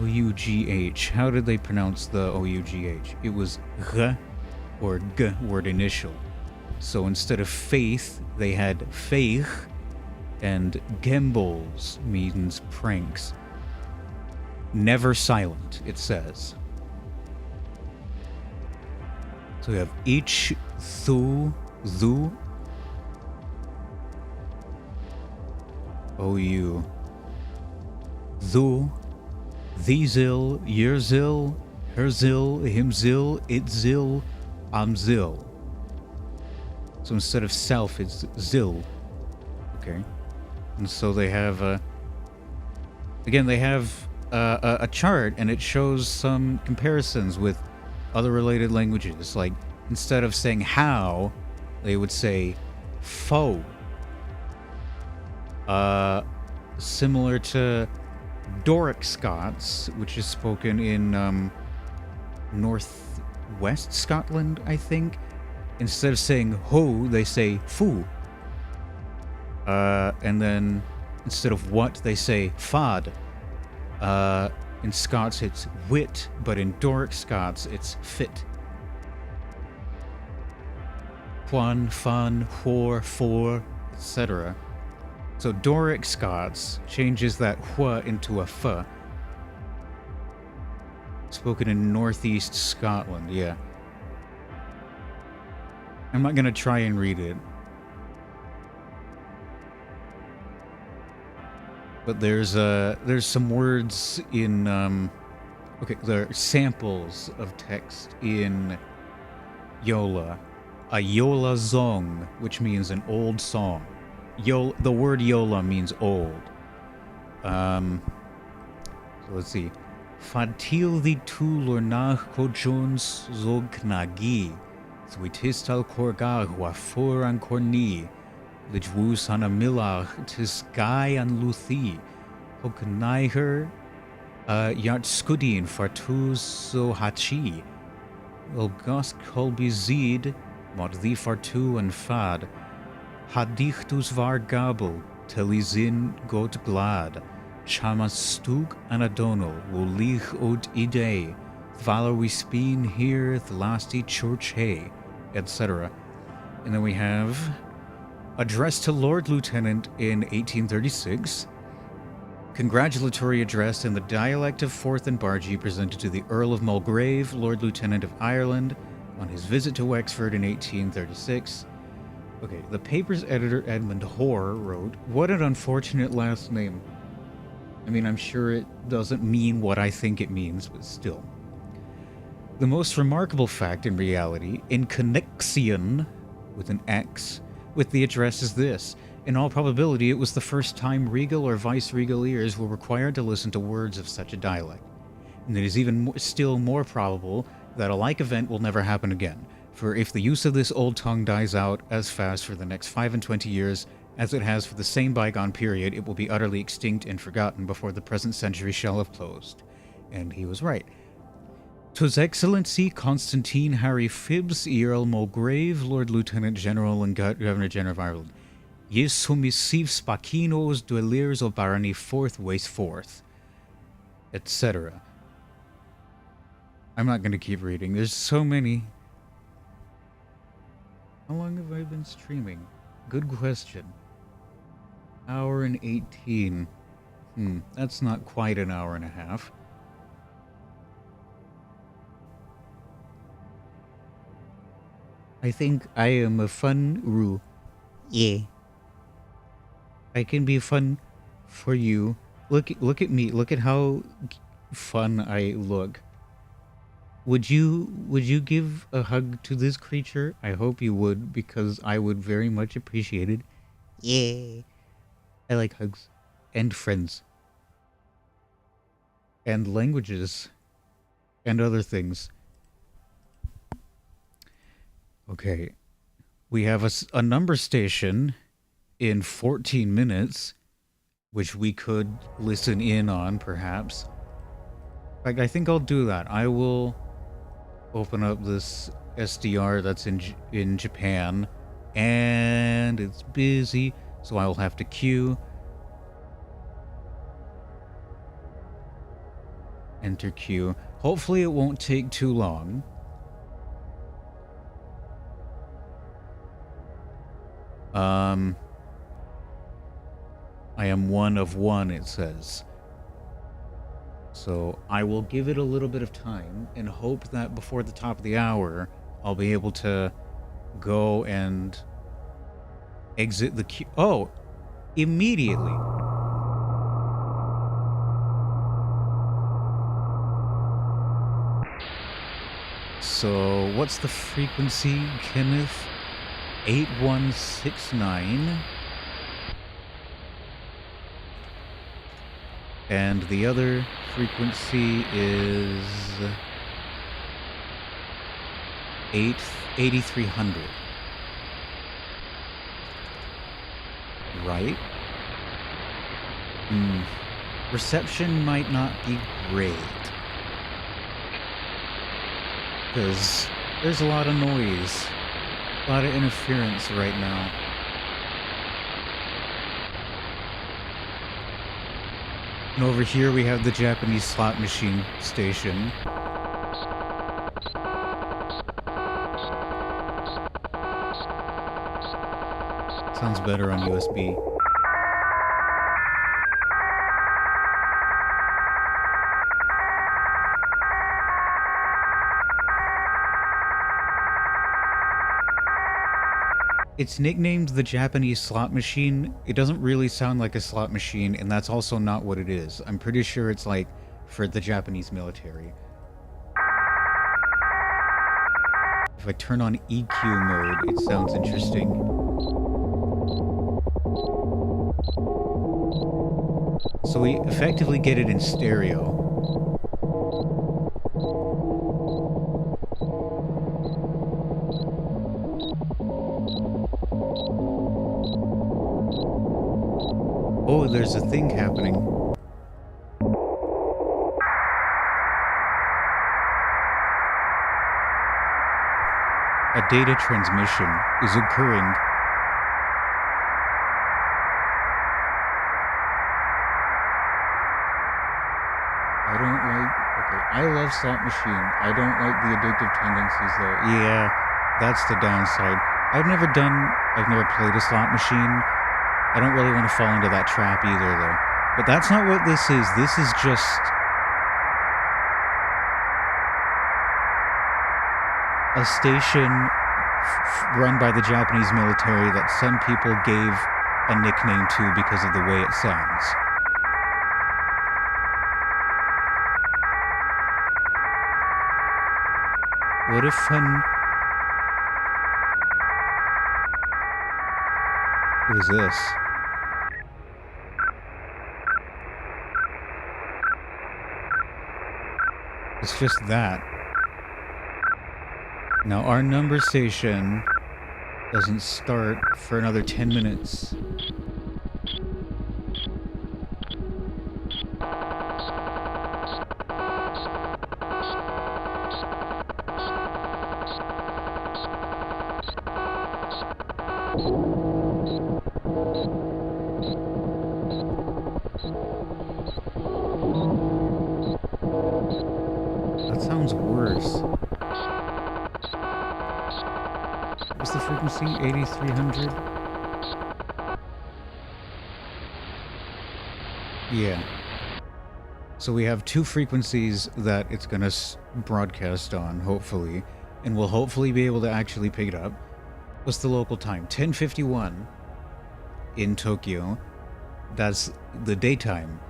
O-U-G-H. How did they pronounce the O-U-G-H? It was g or g word initial. So instead of faith, they had feich, and gembols means pranks. Never silent, it says. So we have ich, thu, thu, ou, Thu, thee-zil, your-zil, her-zil, him-zil, it-zil, am-zil. So instead of self, it's zil. Okay. And so they have, again, they have a chart, and it shows some comparisons with other related languages. Like, instead of saying how, they would say fo. Similar to Doric Scots, which is spoken in northwest Scotland, I think. Instead of saying ho, they say fu. And then instead of what, they say fad. In Scots, it's wit, but in Doric Scots, it's fit. Juan, fun, whore, for, etc. So Doric Scots changes that hua into a f. Spoken in northeast Scotland, yeah. I'm not gonna try and read it. But there's some words in okay, there are samples of text in Yola. A Yola Zong, which means an old song. The word Yola means old. So let's see. Fatil the tulor nach kojons zog knagi. Switistal korgar wafur an korni. Lijwus an amilach tis guy an luthi. Hoknaiher yart skudin fartuz so hachi. Ilgosk kolbi zid. Mod the fartu and fad. Hadichtus var gabel, telizin got glad. Chamastug anadonal, wolich od ide. Valor we speen here, the lasty church hay, etc. And then we have address to Lord Lieutenant in 1836. Congratulatory address in the dialect of Forth and Bargy presented to the Earl of Mulgrave, Lord Lieutenant of Ireland, on his visit to Wexford in 1836. Okay, the paper's editor, Edmund Hoare, wrote, "What an unfortunate last name." I mean, I'm sure it doesn't mean what I think it means, but still. The most remarkable fact in reality, in connexion, with an X, with the address is this. In all probability, it was the first time regal or vice-regal ears were required to listen to words of such a dialect. And it is even still more probable that a like event will never happen again, for if the use of this old tongue dies out as fast for the next 25 years as it has for the same bygone period, it will be utterly extinct and forgotten before the present century shall have closed. And he was right. "'Twas Excellency Constantine Harry Phibbs, Earl Mulgrave, Lord Lieutenant General and Governor General of Ireland. Yis submissive spacinos dwellers of barony forth waste forth," etc. I'm not going to keep reading. There's so many. How long have I been streaming? Good question. Hour and 18. That's not quite an hour and a half. I think I am a fun Roo. Yeah. I can be fun for you. Look at me. Look at how fun I look. Would you give a hug to this creature? I hope you would, because I would very much appreciate it. Yeah. I like hugs. And friends. And languages. And other things. Okay. We have a number station in 14 minutes, which we could listen in on, perhaps. In fact, I think I'll do that. I will open up this SDR that's in Japan, and it's busy, so I will have to queue. Enter queue. Hopefully it won't take too long. I am one of one, it says. So I will give it a little bit of time and hope that before the top of the hour, I'll be able to go and exit the queue. Oh, immediately. So what's the frequency, Kenneth? 8169. And the other frequency is 8300. Right? Reception might not be great. Because there's a lot of noise. A lot of interference right now. And over here we have the Japanese slot machine station. Sounds better on USB. It's nicknamed the Japanese slot machine. It doesn't really sound like a slot machine, and that's also not what it is. I'm pretty sure it's like for the Japanese military. If I turn on EQ mode, it sounds interesting. So we effectively get it in stereo. Oh, there's a thing happening. A data transmission is occurring. I don't like... Okay, I love slot machine. I don't like the addictive tendencies, though. Yeah, that's the downside. I've never played a slot machine. I don't really want to fall into that trap either, though. But that's not what this is. This is just a station run by the Japanese military that some people gave a nickname to because of the way it sounds. What a fun... What is this? It's just that. Now our number station doesn't start for another 10 minutes. That sounds worse. What's the frequency? 8300? Yeah. So we have two frequencies that it's gonna broadcast on, hopefully. And we'll hopefully be able to actually pick it up. What's the local time? 10:51 in Tokyo. That's the daytime.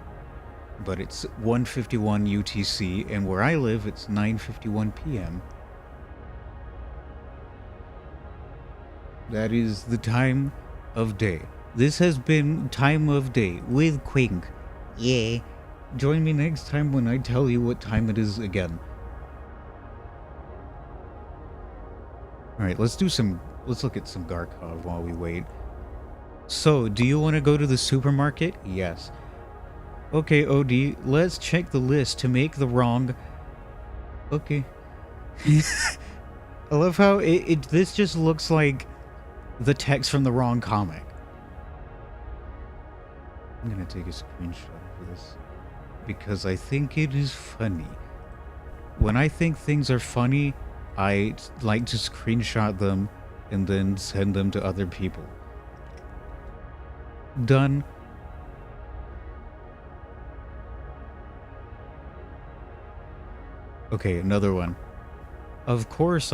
But it's 1:51 UTC, and where I live, it's 9:51 PM. That is the time of day. This has been Time of Day with Quink. Yeah. Join me next time when I tell you what time it is again. Alright, let's look at some Garkov while we wait. So, do you want to go to the supermarket? Yes. Okay, OD, let's check the list to make the wrong... Okay. I love how this just looks like the text from the wrong comic. I'm gonna take a screenshot of this because I think it is funny. When I think things are funny, I like to screenshot them and then send them to other people. Done. Okay, another one. Of course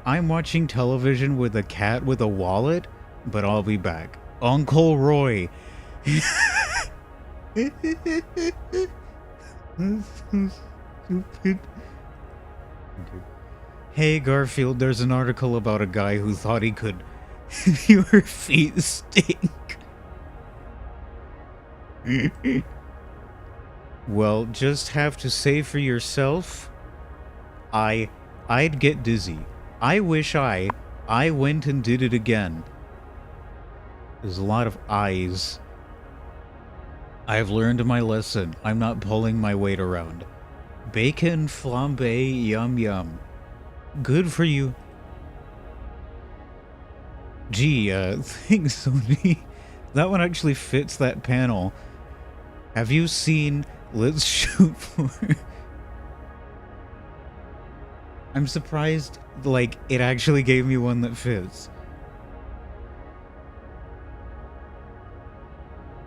I'm watching television with a cat with a wallet, but I'll be back. Uncle Roy. That's so stupid. Okay. Hey Garfield, there's an article about a guy who thought he could your feet stink. Well, just have to say for yourself, I'd get dizzy. I wish I went and did it again. There's a lot of I's. I've learned my lesson. I'm not pulling my weight around. Bacon flambe, yum yum. Good for you. Gee, thanks, Sony. That one actually fits that panel. Have you seen Let's Shoot For... I'm surprised, like, it actually gave me one that fits.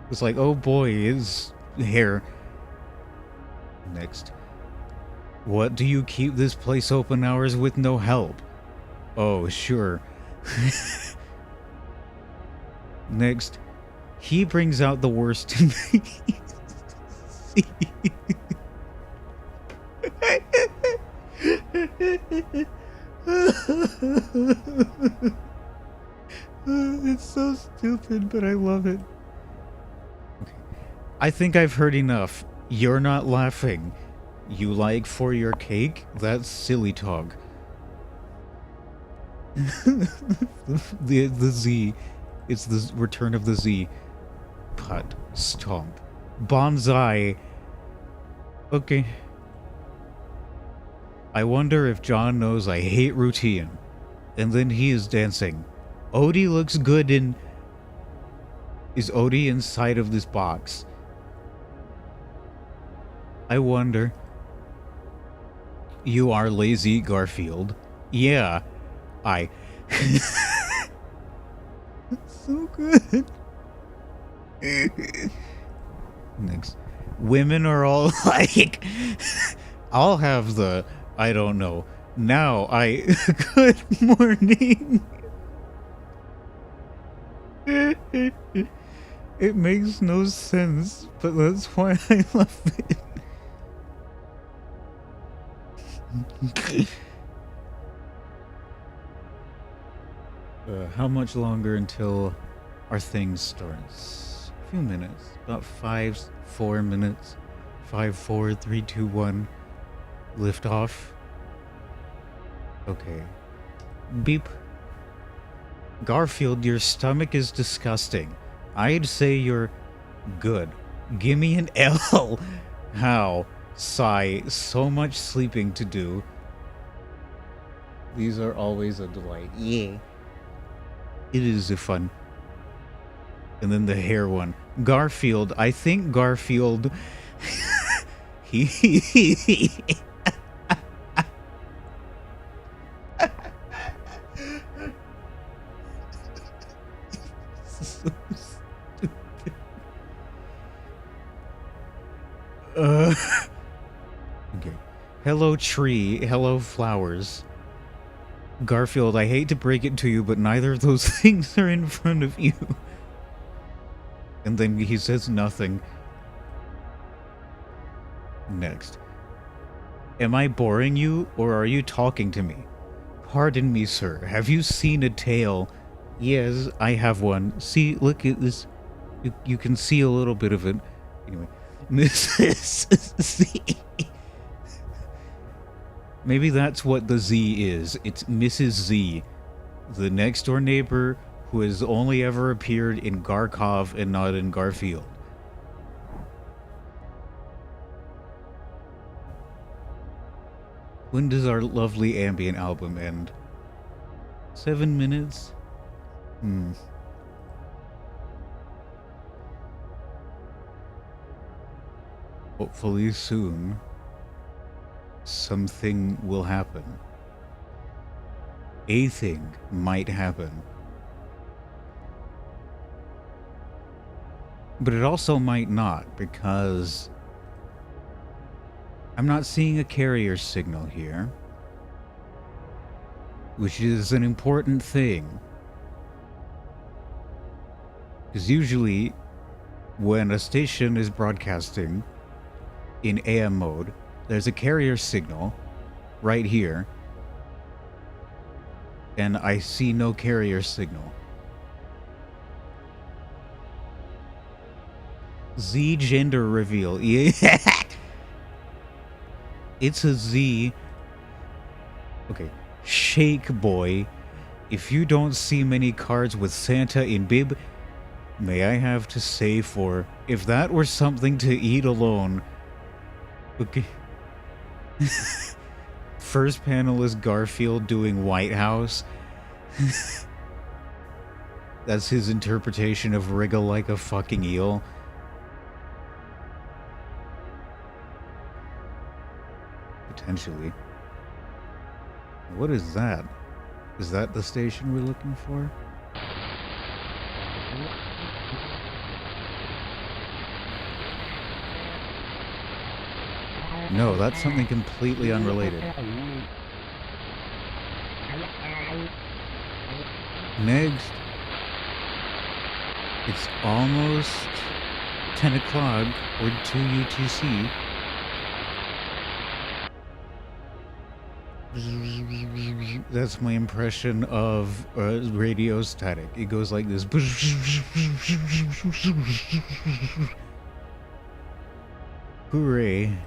It's like, oh boy, his hair. Next. What do you keep this place open hours with no help? Oh, sure. Next. He brings out the worst in me. It's so stupid, but I love it. Okay. I think I've heard enough. You're not laughing. You like for your cake? That's silly talk. the Z. It's the return of the Z. Putt. Stomp. Bonsai. Okay. I wonder if John knows I hate routine. And then he is dancing. Odie looks good in... Is Odie inside of this box? I wonder. You are lazy, Garfield. Yeah. So good. Next. Women are all like... I'll have the... I don't know. Now Good morning. It makes no sense, but that's why I love it. How much longer until our thing starts? A few minutes. About 4 minutes. 5, 4, 3, 2, 1. Lift off. Okay. Beep. Garfield, your stomach is disgusting. I'd say you're good. Gimme an L. How? Sigh. So much sleeping to do. These are always a delight. Yeah. It is a fun. And then the hair one. Garfield. I think Garfield... he... So stupid. Okay. Hello, tree. Hello, flowers. Garfield, I hate to break it to you, but neither of those things are in front of you. And then he says nothing. Next. Am I boring you, or are you talking to me? Pardon me, sir. Have you seen a tail? Yes, I have one. See, look at this. You can see a little bit of it. Anyway. Mrs. Z. Maybe that's what the Z is. It's Mrs. Z, the next door neighbor who has only ever appeared in Garkov and not in Garfield. When does our lovely ambient album end? 7 minutes? Hopefully soon, something will happen. A thing might happen. But it also might not, because I'm not seeing a carrier signal here, which is an important thing. Because usually, when a station is broadcasting in AM mode, there's a carrier signal right here, and I see no carrier signal. Z gender reveal. Yeah. It's a Z. Okay. Shake boy. If you don't see many cards with Santa in bib, may I have to say for if that were something to eat alone. Okay. First panel is Garfield doing White House. That's his interpretation of wriggle like a fucking eel. Potentially. What is that? Is that the station we're looking for? No, that's something completely unrelated. Next. It's almost 10 o'clock or 2 UTC. That's my impression of radio static. It goes like this. Hooray.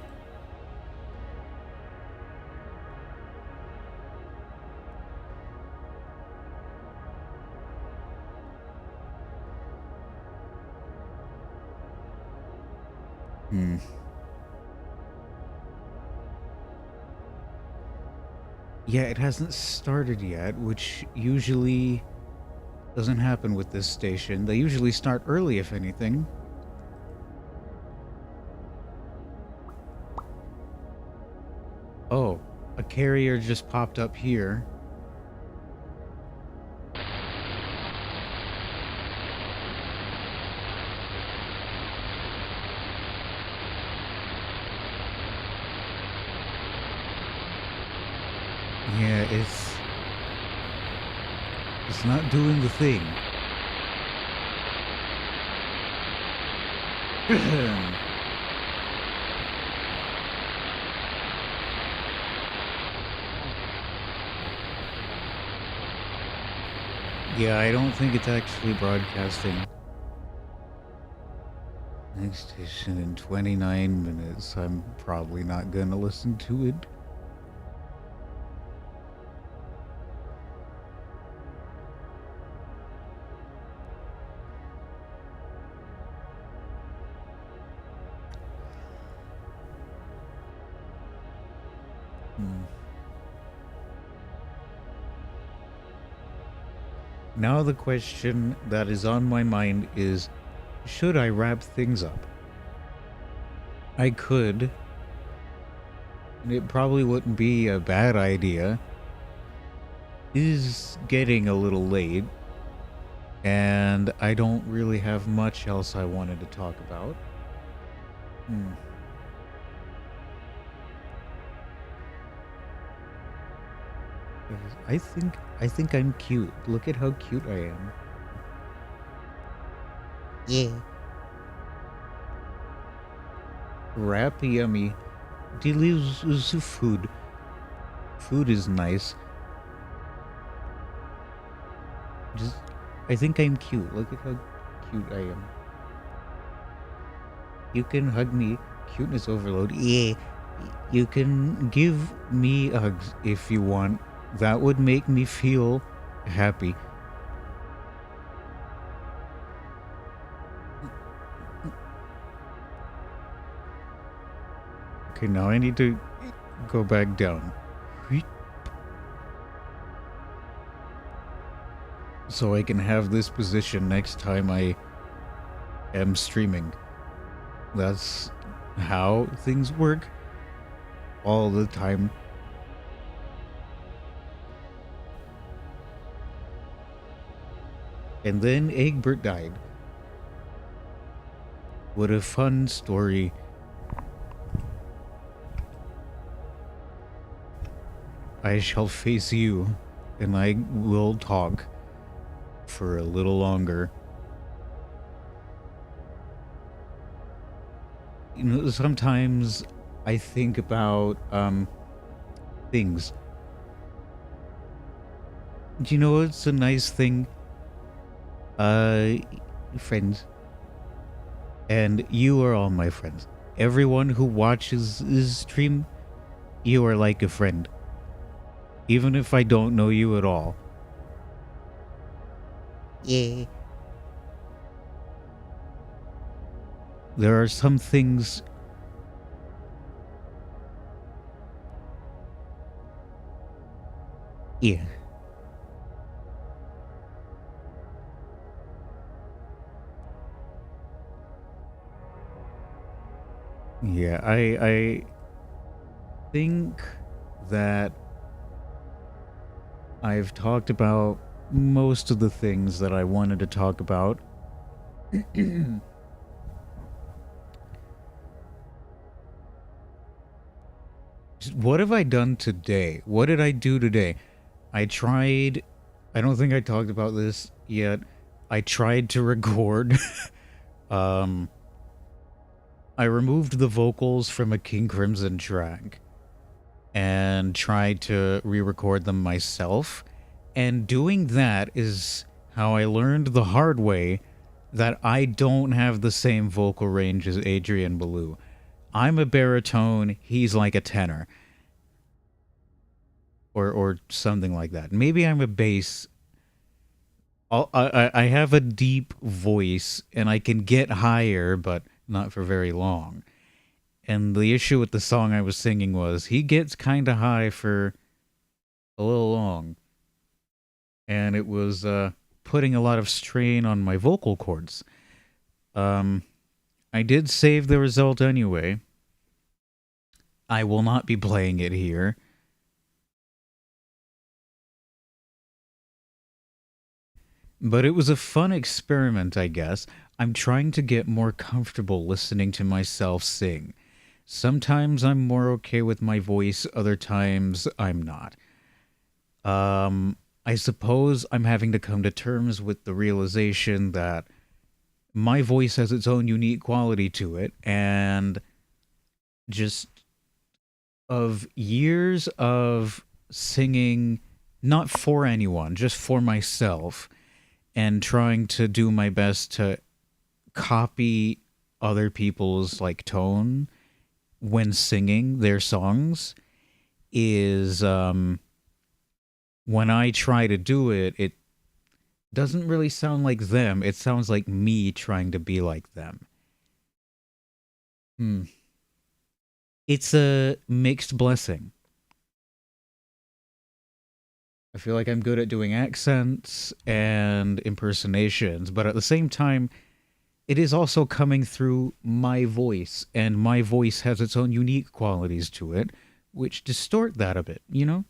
Yeah, it hasn't started yet, which usually doesn't happen with this station. They usually start early, if anything. Oh, a carrier just popped up here. Yeah, it's not doing the thing. Yeah, I don't think it's actually broadcasting. Next station in 29 minutes. I'm probably not gonna listen to it. Now the question that is on my mind is, should I wrap things up? I could. And it probably wouldn't be a bad idea. It is getting a little late. And I don't really have much else I wanted to talk about. I think I'm cute. Look at how cute I am. Yeah. Wrap yummy. Delicious food. Food is nice. I think I'm cute. Look at how cute I am. You can hug me. Cuteness overload. Yeah. You can give me hugs if you want. That would make me feel happy. Okay, now I need to go back down. So I can have this position next time I am streaming. That's how things work all the time. And then Egbert died. What a fun story. I shall face you, and I will talk for a little longer. You know, sometimes I think about things. Do you know it's a nice thing? Uh, Friends. And you are all my friends. Everyone who watches this stream, you are like a friend. Even if I don't know you at all. Yeah. There are some things. Yeah. Yeah, I think that I've talked about most of the things that I wanted to talk about. What have I done today? What did I do today? I tried. I don't think I talked about this yet. I tried to record. um, I removed the vocals from a King Crimson track and tried to re-record them myself. And doing that is how I learned the hard way that I don't have the same vocal range as Adrian Belew. I'm a baritone, he's like a tenor. Or something like that. Maybe I'm a bass. I have a deep voice and I can get higher, but not for very long. And the issue with the song I was singing was he gets kind of high for a little long. And it was putting a lot of strain on my vocal cords. Um, I did save the result anyway. I will not be playing it here. But it was a fun experiment, I guess. I'm trying to get more comfortable listening to myself sing. Sometimes I'm more okay with my voice, other times I'm not. I suppose I'm having to come to terms with the realization that my voice has its own unique quality to it, and just of years of singing, not for anyone, just for myself, and trying to do my best to copy other people's like tone when singing their songs is when I try to do it, it doesn't really sound like them. It sounds like me trying to be like them. Hmm. It's a mixed blessing. I feel like I'm good at doing accents and impersonations, but at the same time, it is also coming through my voice, and my voice has its own unique qualities to it, which distort that a bit, you know?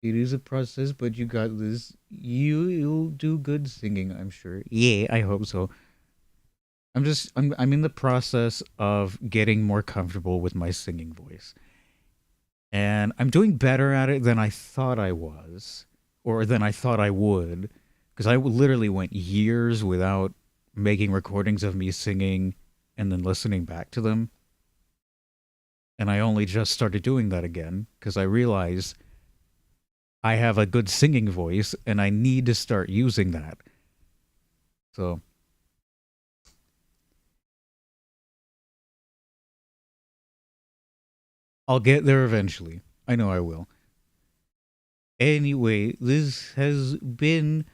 It is a process, but you got this. You'll do good singing, I'm sure. Yeah, I hope so. I'm in the process of getting more comfortable with my singing voice. And I'm doing better at it than I thought I was, or than I thought I would, because I literally went years without making recordings of me singing and then listening back to them. And I only just started doing that again because I realize I have a good singing voice and I need to start using that. So I'll get there eventually. I know I will. Anyway, this has been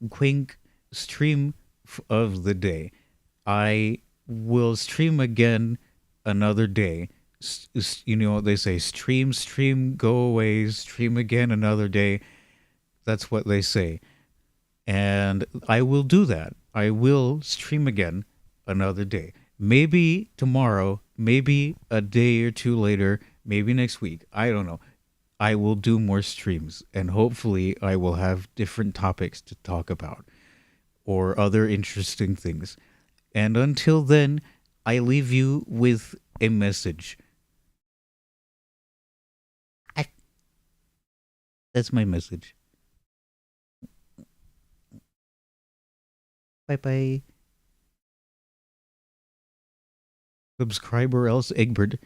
Quink stream of the day. I will stream again another day. You know what they say: stream, stream, go away, stream again another day. That's what they say. And I will do that. I will stream again another day. Maybe tomorrow, maybe a day or two later, maybe next week. I don't know. I will do more streams and hopefully I will have different topics to talk about or other interesting things. And until then, I leave you with a message. I, that's my message. Bye bye. Subscribe or else Egbert.